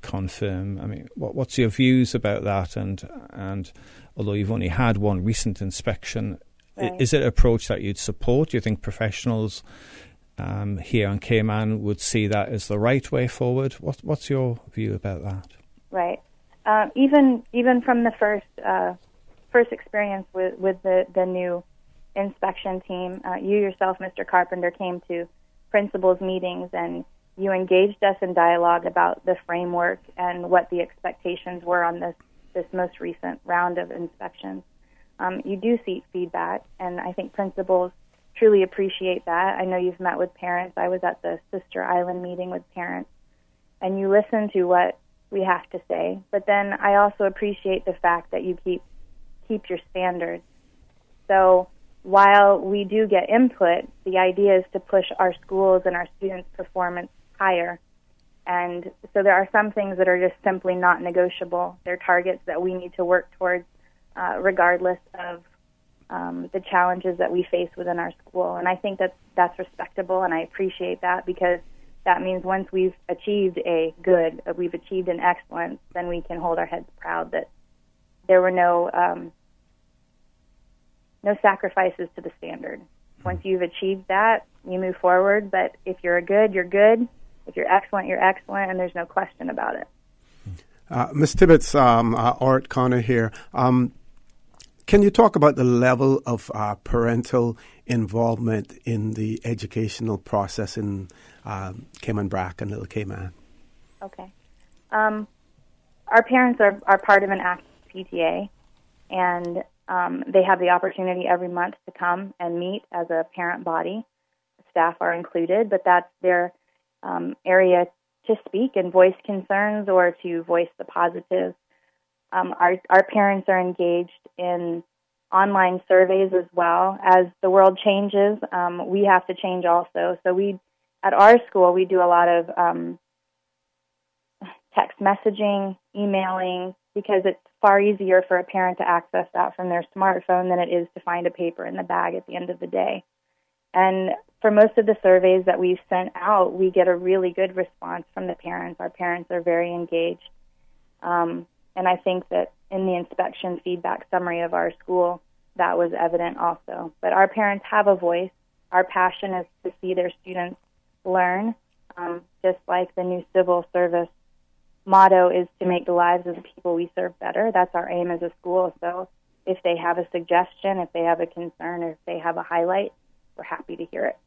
confirm. I mean, what's your views about that? And although you've only had one recent inspection, is it an approach that you'd support? Do you think professionals here on Cayman would see that as the right way forward? What's your view about that? Right. Even from the first experience with the new inspection team, you yourself, Mr. Carpenter, came to principals' meetings, and you engaged us in dialogue about the framework and what the expectations were on this most recent round of inspections. You do seek feedback, and I think principals truly appreciate that. I know you've met with parents. I was at the Sister Island meeting with parents, and you listen to what we have to say. But then I also appreciate the fact that you keep your standards. So while we do get input, the idea is to push our schools and our students' performance higher. And so there are some things that are just simply not negotiable. They're targets that we need to work towards regardless of the challenges that we face within our school. And I think that's respectable, and I appreciate that, because that means once we've achieved a good, we've achieved an excellence, then we can hold our heads proud that there were no sacrifices to the standard. Once you've achieved that, you move forward. But if you're good, you're good. If you're excellent, and there's no question about it. Ms. Tibbetts, Orrett Connor here. Can you talk about the level of parental involvement in the educational process in Cayman Brac and Little Cayman? Okay. Our parents are part of an active PTA, and they have the opportunity every month to come and meet as a parent body. Staff are included, but that's their area to speak and voice concerns or to voice the positives. Our parents are engaged in online surveys as well. As the world changes, we have to change also. So at our school, we do a lot of text messaging, emailing, because it's far easier for a parent to access that from their smartphone than it is to find a paper in the bag at the end of the day. And for most of the surveys that we've sent out, we get a really good response from the parents. Our parents are very engaged. And I think that in the inspection feedback summary of our school, that was evident also. But our parents have a voice. Our passion is to see their students learn, just like the new civil service motto is to make the lives of the people we serve better. That's our aim as a school. So if they have a suggestion, if they have a concern, or if they have a highlight, we're happy to hear it.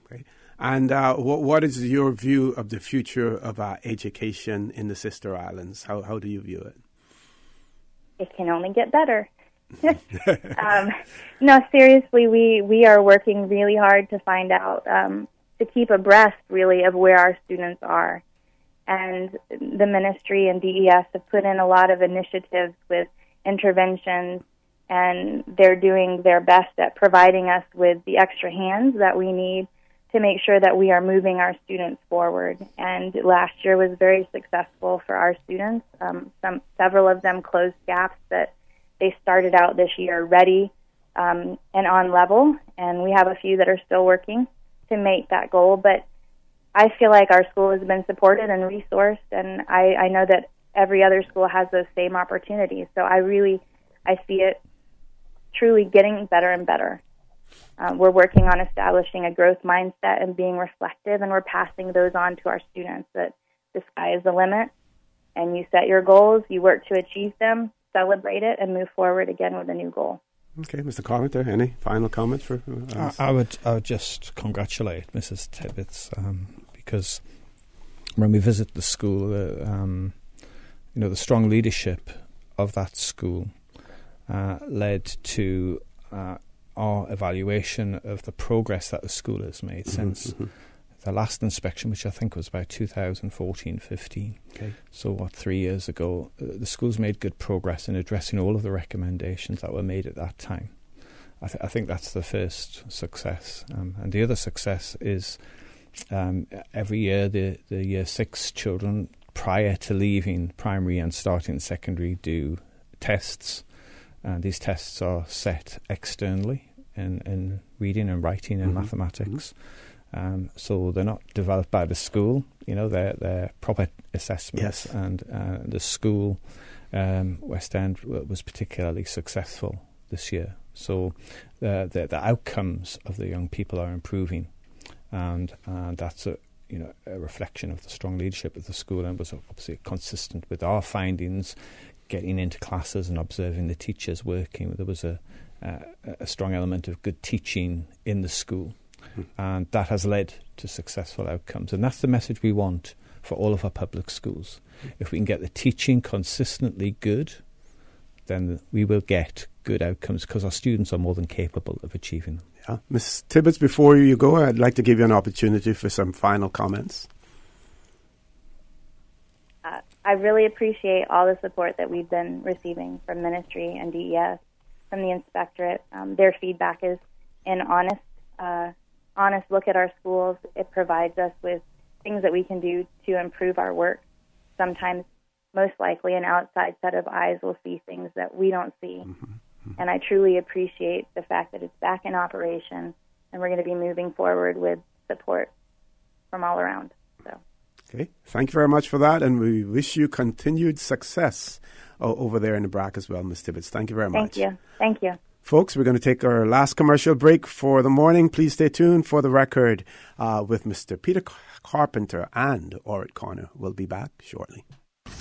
Okay. And what is your view of the future of education in the Sister Islands? How do you view it? It can only get better. No, seriously, we are working really hard to find out, to keep abreast, really, of where our students are. And the ministry and DES have put in a lot of initiatives with interventions, and they're doing their best at providing us with the extra hands that we need to make sure that we are moving our students forward. And last year was very successful for our students. Several of them closed gaps that they started out this year ready and on level, and we have a few that are still working to make that goal. But I feel like our school has been supported and resourced, and I know that every other school has those same opportunities. So I see it truly getting better and better. We're working on establishing a growth mindset and being reflective, and we're passing those on to our students, that the sky is the limit, and you set your goals, you work to achieve them, celebrate it, and move forward again with a new goal. Okay, Mr. Carpenter, any final comments for us? I would just congratulate Mrs. Tibbetts, because when we visit the school, the strong leadership of that school led to our evaluation of the progress that the school has made since the last inspection, which I think was about 2014-15. Okay. So, 3 years ago, the school's made good progress in addressing all of the recommendations that were made at that time. I think that's the first success. And the other success is every year the Year 6 children, prior to leaving primary and starting secondary, do tests. And these tests are set externally in reading and writing and mathematics. So they're not developed by the school, they're proper assessments. Yes. And the school, West End, was particularly successful this year. So the outcomes of the young people are improving, and that's a reflection of the strong leadership of the school, and was obviously consistent with our findings. Getting into classes and observing the teachers working, there was a strong element of good teaching in the school, and that has led to successful outcomes. And that's the message we want for all of our public schools. If we can get the teaching consistently good, then we will get good outcomes, because our students are more than capable of achieving them. Yeah. Ms. Tibbetts, before you go, I'd like to give you an opportunity for some final comments. I really appreciate all the support that we've been receiving from ministry and DES, from the inspectorate. Their feedback is an honest look at our schools. It provides us with things that we can do to improve our work. Sometimes, most likely, an outside set of eyes will see things that we don't see. And I truly appreciate the fact that it's back in operation, and we're going to be moving forward with support from all around. Okay, thank you very much for that, and we wish you continued success over there in the BRAC as well, Ms. Tibbetts. Thank you very much. Thank you. Folks, we're going to take our last commercial break for the morning. Please stay tuned for the record with Mr. Peter Carpenter and Orrett Corner. We'll be back shortly.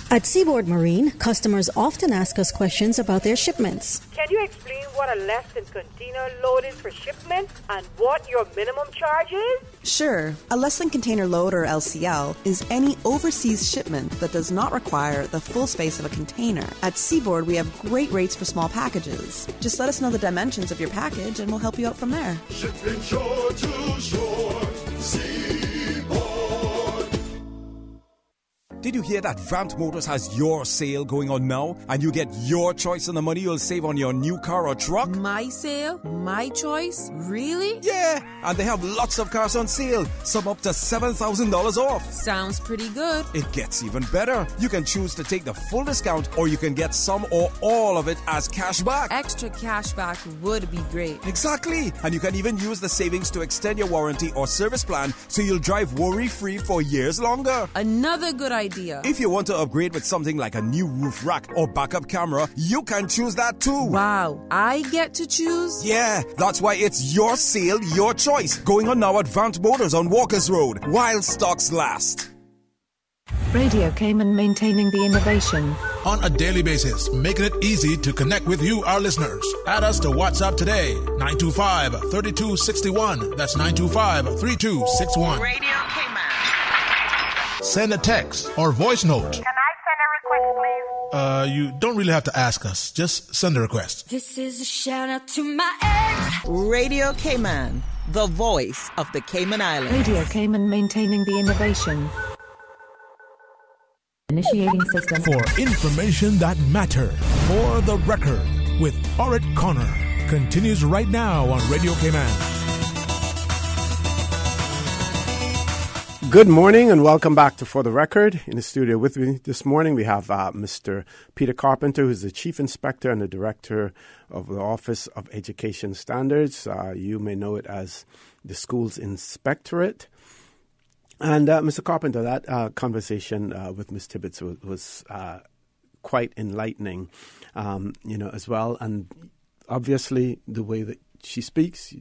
At Seaboard Marine, customers often ask us questions about their shipments. Can you explain what a less than container load is for shipment and what your minimum charge is? Sure. A less than container load, or LCL, is any overseas shipment that does not require the full space of a container. At Seaboard, we have great rates for small packages. Just let us know the dimensions of your package and we'll help you out from there. Shipping shore to shore, Seaboard. Did you hear that Vant Motors has your sale going on now? And you get your choice on the money you'll save on your new car or truck? My sale? My choice? Really? Yeah, and they have lots of cars on sale, some up to $7,000 off. Sounds pretty good. It gets even better. You can choose to take the full discount, or you can get some or all of it as cash back. Extra cash back would be great. Exactly. And you can even use the savings to extend your warranty or service plan so you'll drive worry-free for years longer. Another good idea. If you want to upgrade with something like a new roof rack or backup camera, you can choose that too. Wow, I get to choose? Yeah, that's why it's your sale, your choice. Going on now at Vant Motors on Walkers Road, while stocks last. Radio Cayman, maintaining the innovation. On a daily basis, making it easy to connect with you, our listeners. Add us to WhatsApp today, 925-3261. That's 925-3261. Radio Cayman. Send a text or voice note. Can I send a request, please? You don't really have to ask us. Just send a request. This is a shout out to my ex. Radio Cayman, the voice of the Cayman Islands. Radio Cayman, maintaining the innovation. Initiating system. For information that matters. For the record, with Orrett Connor. Continues right now on Radio Cayman. Good morning and welcome back to For the Record. In the studio with me this morning, we have Mr. Peter Carpenter, who's the Chief Inspector and the Director of the Office of Education Standards. You may know it as the Schools Inspectorate. And Mr. Carpenter, that conversation with Ms. Tibbetts was quite enlightening, as well. And obviously, the way that she speaks,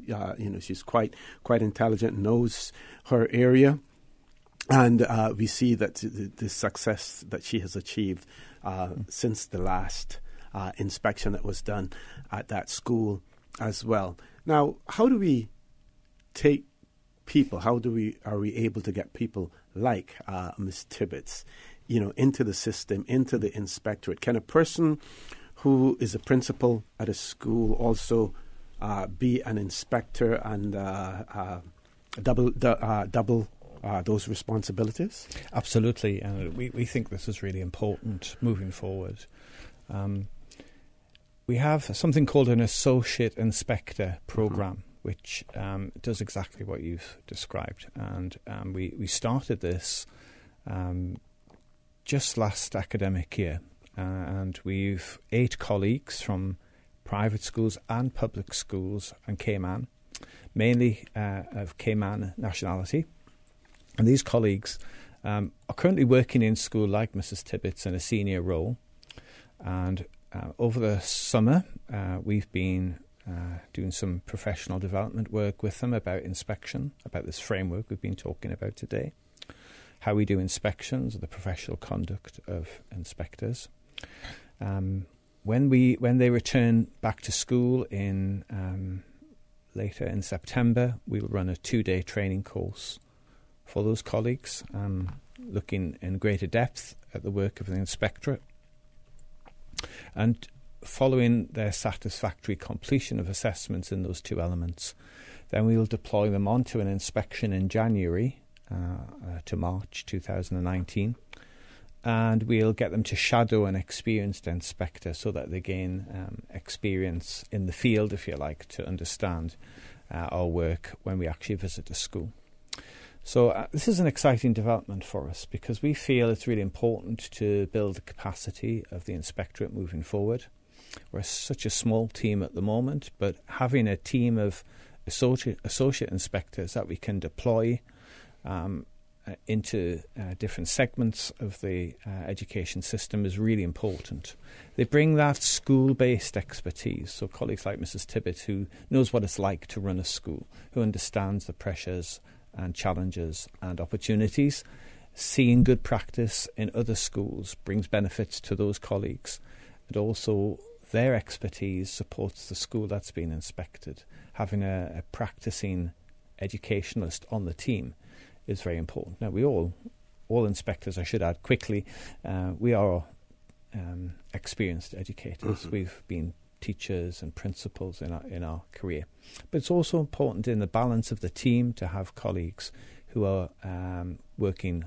she's quite intelligent, knows her area. And we see that the success that she has achieved since the last inspection that was done at that school as well. Now, how do we take people? Are we able to get people like Ms. Tibbetts, into the system, into the inspectorate? Can a person who is a principal at a school also be an inspector and double those responsibilities? Absolutely, and we think this is really important moving forward. We have something called an associate inspector program, which does exactly what you've described, and we started this just last academic year, and we've 8 colleagues from private schools and public schools and Cayman, mainly of Cayman nationality. And these colleagues are currently working in school like Mrs. Tibbetts in a senior role. And over the summer, we've been doing some professional development work with them about inspection, about this framework we've been talking about today, how we do inspections, the professional conduct of inspectors. When they return back to school in later in September, we'll run a 2-day training course for those colleagues, looking in greater depth at the work of the inspectorate. And following their satisfactory completion of assessments in those 2 elements, then we will deploy them onto an inspection in January to March 2019. And we'll get them to shadow an experienced inspector so that they gain experience in the field, if you like, to understand our work when we actually visit a school. So this is an exciting development for us because we feel it's really important to build the capacity of the inspectorate moving forward. We're such a small team at the moment, but having a team of associate inspectors that we can deploy into different segments of the education system is really important. They bring that school-based expertise, so colleagues like Mrs. Tibbetts, who knows what it's like to run a school, who understands the pressures and challenges and opportunities. Seeing good practice in other schools brings benefits to those colleagues, and also their expertise supports the school that's been inspected. Having a practicing educationalist on the team is very important. Now, we all inspectors, I should add quickly, we are experienced educators. We've been teachers and principals in our career. But it's also important in the balance of the team to have colleagues who are working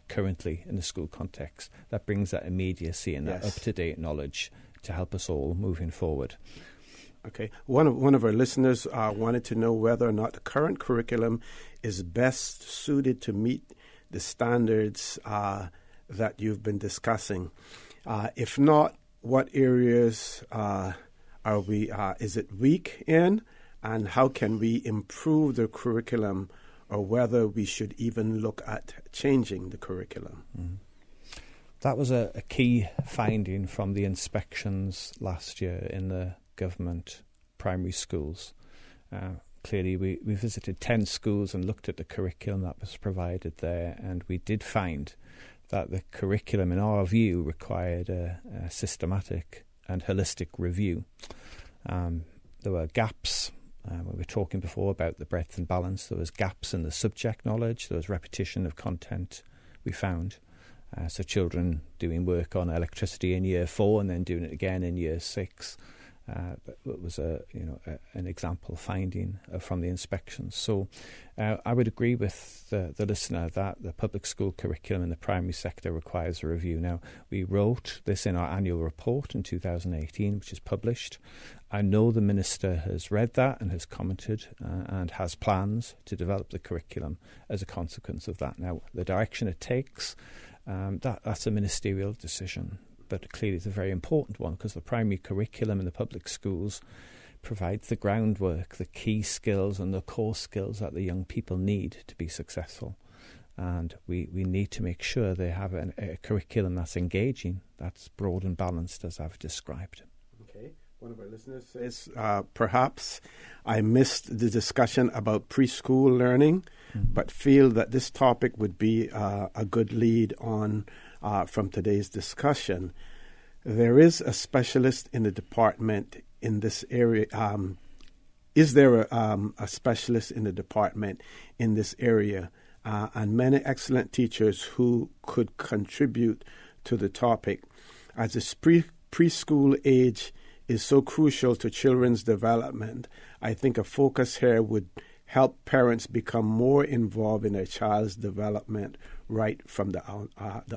currently in the school context. That brings that immediacy and that up-to-date knowledge to help us all moving forward. Okay. One of our listeners wanted to know whether or not the current curriculum is best suited to meet the standards that you've been discussing. If not, what areas is it weak in, and how can we improve the curriculum, or whether we should even look at changing the curriculum? Mm. That was a key finding from the inspections last year in the government primary schools. Clearly, we visited 10 schools and looked at the curriculum that was provided there, and we did find that the curriculum, in our view, required a systematic and holistic review. There were gaps. We were talking before about the breadth and balance. There was gaps in the subject knowledge. There was repetition of content we found. So children doing work on electricity in year 4 and then doing it again in year 6. That was an example finding from the inspections. So I would agree with the listener that the public school curriculum in the primary sector requires a review. Now, we wrote this in our annual report in 2018, which is published. I know the Minister has read that and has commented and has plans to develop the curriculum as a consequence of that. Now, the direction it takes, that's a ministerial decision. But clearly it's a very important one, because the primary curriculum in the public schools provides the groundwork, the key skills and the core skills that the young people need to be successful. And we need to make sure they have a curriculum that's engaging, that's broad and balanced, as I've described. Okay. One of our listeners says, perhaps I missed the discussion about preschool learning, but feel that this topic would be a good lead on from today's discussion. There is a specialist in the department in this area. Is there a specialist in the department in this area, and many excellent teachers who could contribute to the topic? As the preschool age is so crucial to children's development, I think a focus here would help parents become more involved in their child's development right from the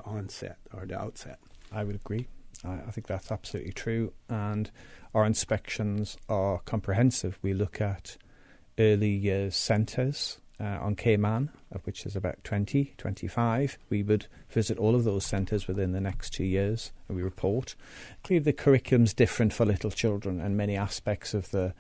onset or the outset. I would agree. I think that's absolutely true. And our inspections are comprehensive. We look at early years centres on Cayman, of which there's about 20, 25. We would visit all of those centres within the next 2 years, and we report. Clearly, the curriculum's different for little children, and many aspects of the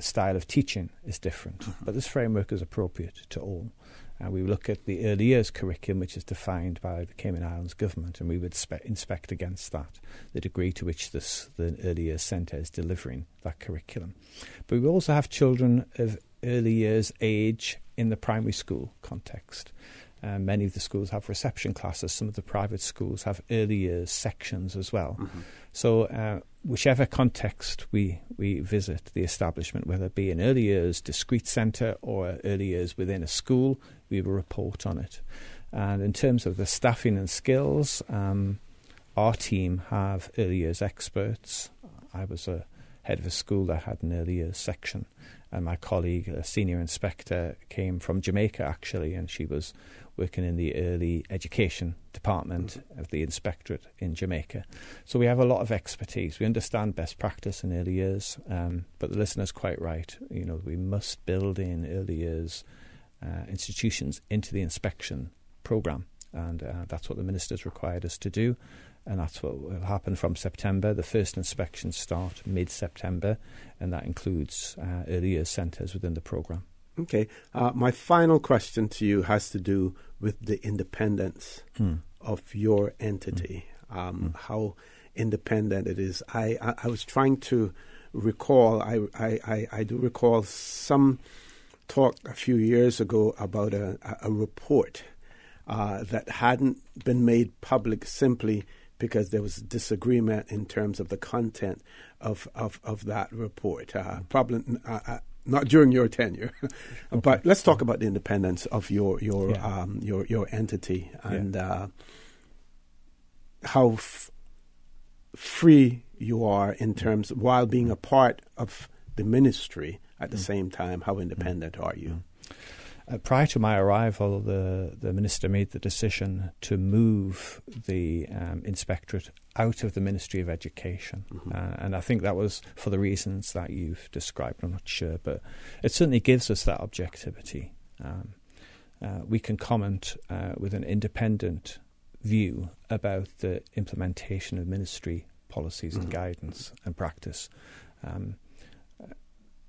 style of teaching is different. But this framework is appropriate to all. We look at the early years curriculum, which is defined by the Cayman Islands government, and we would inspect against that, the degree to which the early years centre is delivering that curriculum. But we also have children of early years age in the primary school context. Many of the schools have reception classes. Some of the private schools have early years sections as well. Mm-hmm. So whichever context we visit the establishment, whether it be an early years discrete centre or early years within a school, we will report on it. And in terms of the staffing and skills, our team have early years experts. I was a head of a school that had an early years section, and my colleague, a senior inspector, came from Jamaica actually, and she was working in the early education department of the inspectorate in Jamaica. So we have a lot of expertise. We understand best practice in early years, but the listener's quite right. You know, we must build in early years institutions into the inspection programme, and that's what the Minister's required us to do, and that's what will happen from September. The first inspections start mid-September, and that includes early years centres within the programme. Okay. My final question to you has to do with the independence of your entity, how independent it is. I was trying to recall, I do recall some talk a few years ago about a report that hadn't been made public simply because there was disagreement in terms of the content of that report. Probably not during your tenure, but let's talk about the independence of your entity and how free you are in terms, while being a part of the ministry at the same time. How independent are you? prior to my arrival, the Minister made the decision to move the inspectorate out of the Ministry of Education. And I think that was for the reasons that you've described. I'm not sure, but it certainly gives us that objectivity. We can comment with an independent view about the implementation of ministry policies and guidance and practice.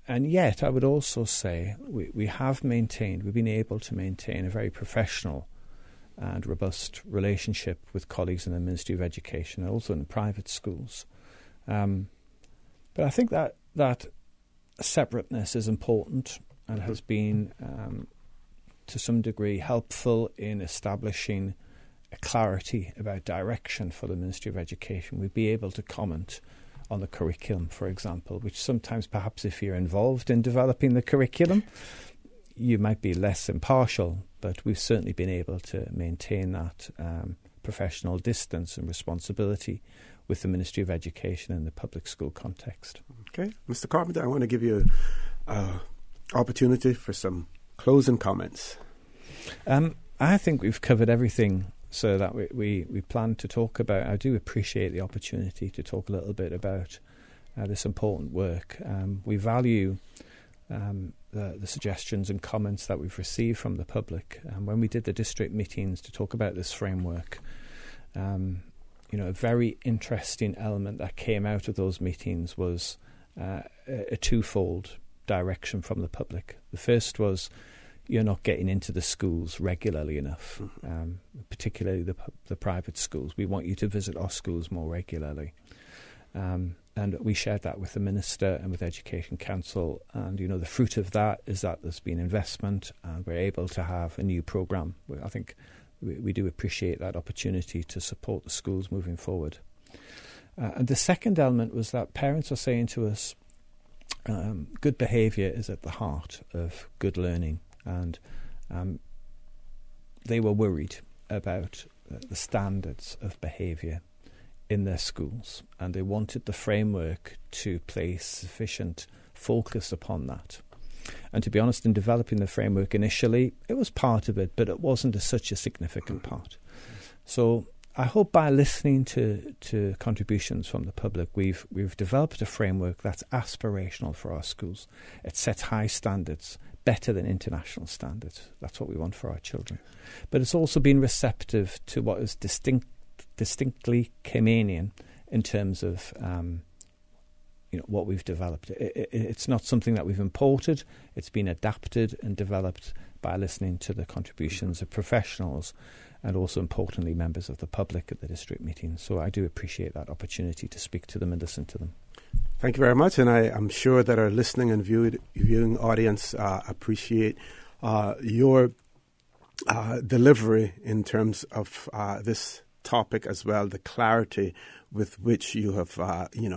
And yet, I would also say we've been able to maintain a very professional and robust relationship with colleagues in the Ministry of Education and also in the private schools. But I think that separateness is important and has been, to some degree, helpful in establishing a clarity about direction for the Ministry of Education. We'd be able to comment on the curriculum, for example, which sometimes perhaps if you're involved in developing the curriculum, you might be less impartial, but we've certainly been able to maintain that professional distance and responsibility with the Ministry of Education in the public school context. Okay. Mr. Carpenter, I want to give you an opportunity for some closing comments. I think we've covered everything so that we plan to talk about. I do appreciate the opportunity to talk a little bit about this important work. We value the suggestions and comments that we've received from the public. When we did the district meetings to talk about this framework, a very interesting element that came out of those meetings was a twofold direction from the public. The first was, you're not getting into the schools regularly enough, particularly the private schools. We want you to visit our schools more regularly. And we shared that with the Minister and with Education Council. And, the fruit of that is that there's been investment and we're able to have a new programme. I think we do appreciate that opportunity to support the schools moving forward. And the second element was that parents are saying to us, good behaviour is at the heart of good learning. And they were worried about the standards of behaviour in their schools, and they wanted the framework to place sufficient focus upon that. And to be honest, in developing the framework initially, it was part of it, but it wasn't such a significant part. So I hope by listening to contributions from the public, we've developed a framework that's aspirational for our schools. It sets high standards, better than international standards. That's what we want for our children. But it's also been receptive to what is distinctly Caymanian in terms of what we've developed. It's not something that we've imported. It's been adapted and developed by listening to the contributions of professionals and also, importantly, members of the public at the district meetings. So I do appreciate that opportunity to speak to them and listen to them. Thank you very much, and I'm sure that our listening and viewing audience appreciate your delivery in terms of this topic as well, the clarity with which you have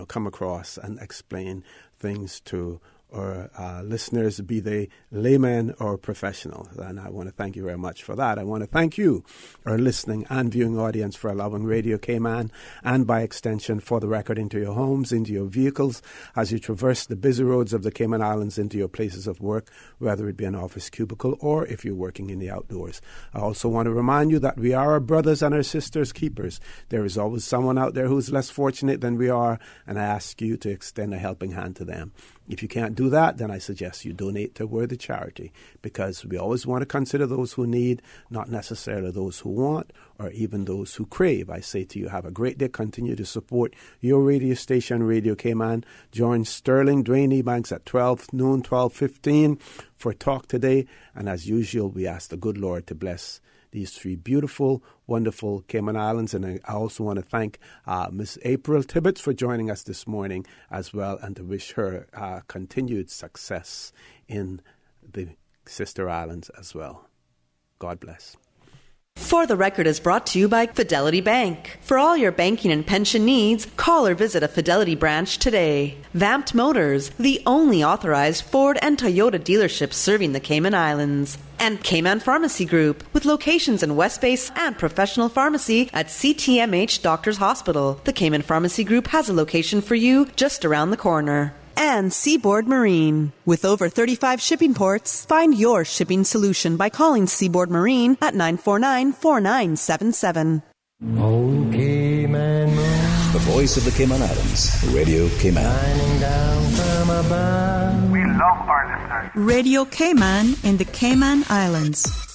come across and explain things to our listeners, be they laymen or professionals. And I want to thank you very much for that. I want to thank you, our listening and viewing audience, for allowing Radio Cayman and by extension For the Record into your homes, into your vehicles, as you traverse the busy roads of the Cayman Islands into your places of work, whether it be an office cubicle or if you're working in the outdoors. I also want to remind you that we are our brothers and our sisters' keepers. There is always someone out there who's less fortunate than we are, and I ask you to extend a helping hand to them. If you can't do that, then I suggest you donate to a worthy charity, because we always want to consider those who need, not necessarily those who want or even those who crave. I say to you, have a great day. Continue to support your radio station, Radio Cayman. Join Sterling Dwayne Ebanks at 12 noon, 12:15 for Talk Today. And as usual, we ask the good Lord to bless these three beautiful, wonderful Cayman Islands. And I also want to thank Miss April Tibbetts for joining us this morning as well, and to wish her continued success in the sister islands as well. God bless. For the Record is brought to you by Fidelity Bank. For all your banking and pension needs, call or visit a Fidelity branch today. Vamped Motors, the only authorized Ford and Toyota dealerships serving the Cayman Islands. And Cayman Pharmacy Group, with locations in West Base and professional pharmacy at CTMH Doctors Hospital. The Cayman Pharmacy Group has a location for you just around the corner. and Seaboard Marine. With over 35 shipping ports, find your shipping solution by calling Seaboard Marine at 949-4977. Oh, Cayman moon. The voice of the Cayman Islands, Radio Cayman. Shining down from above. We love our listeners. Radio Cayman in the Cayman Islands.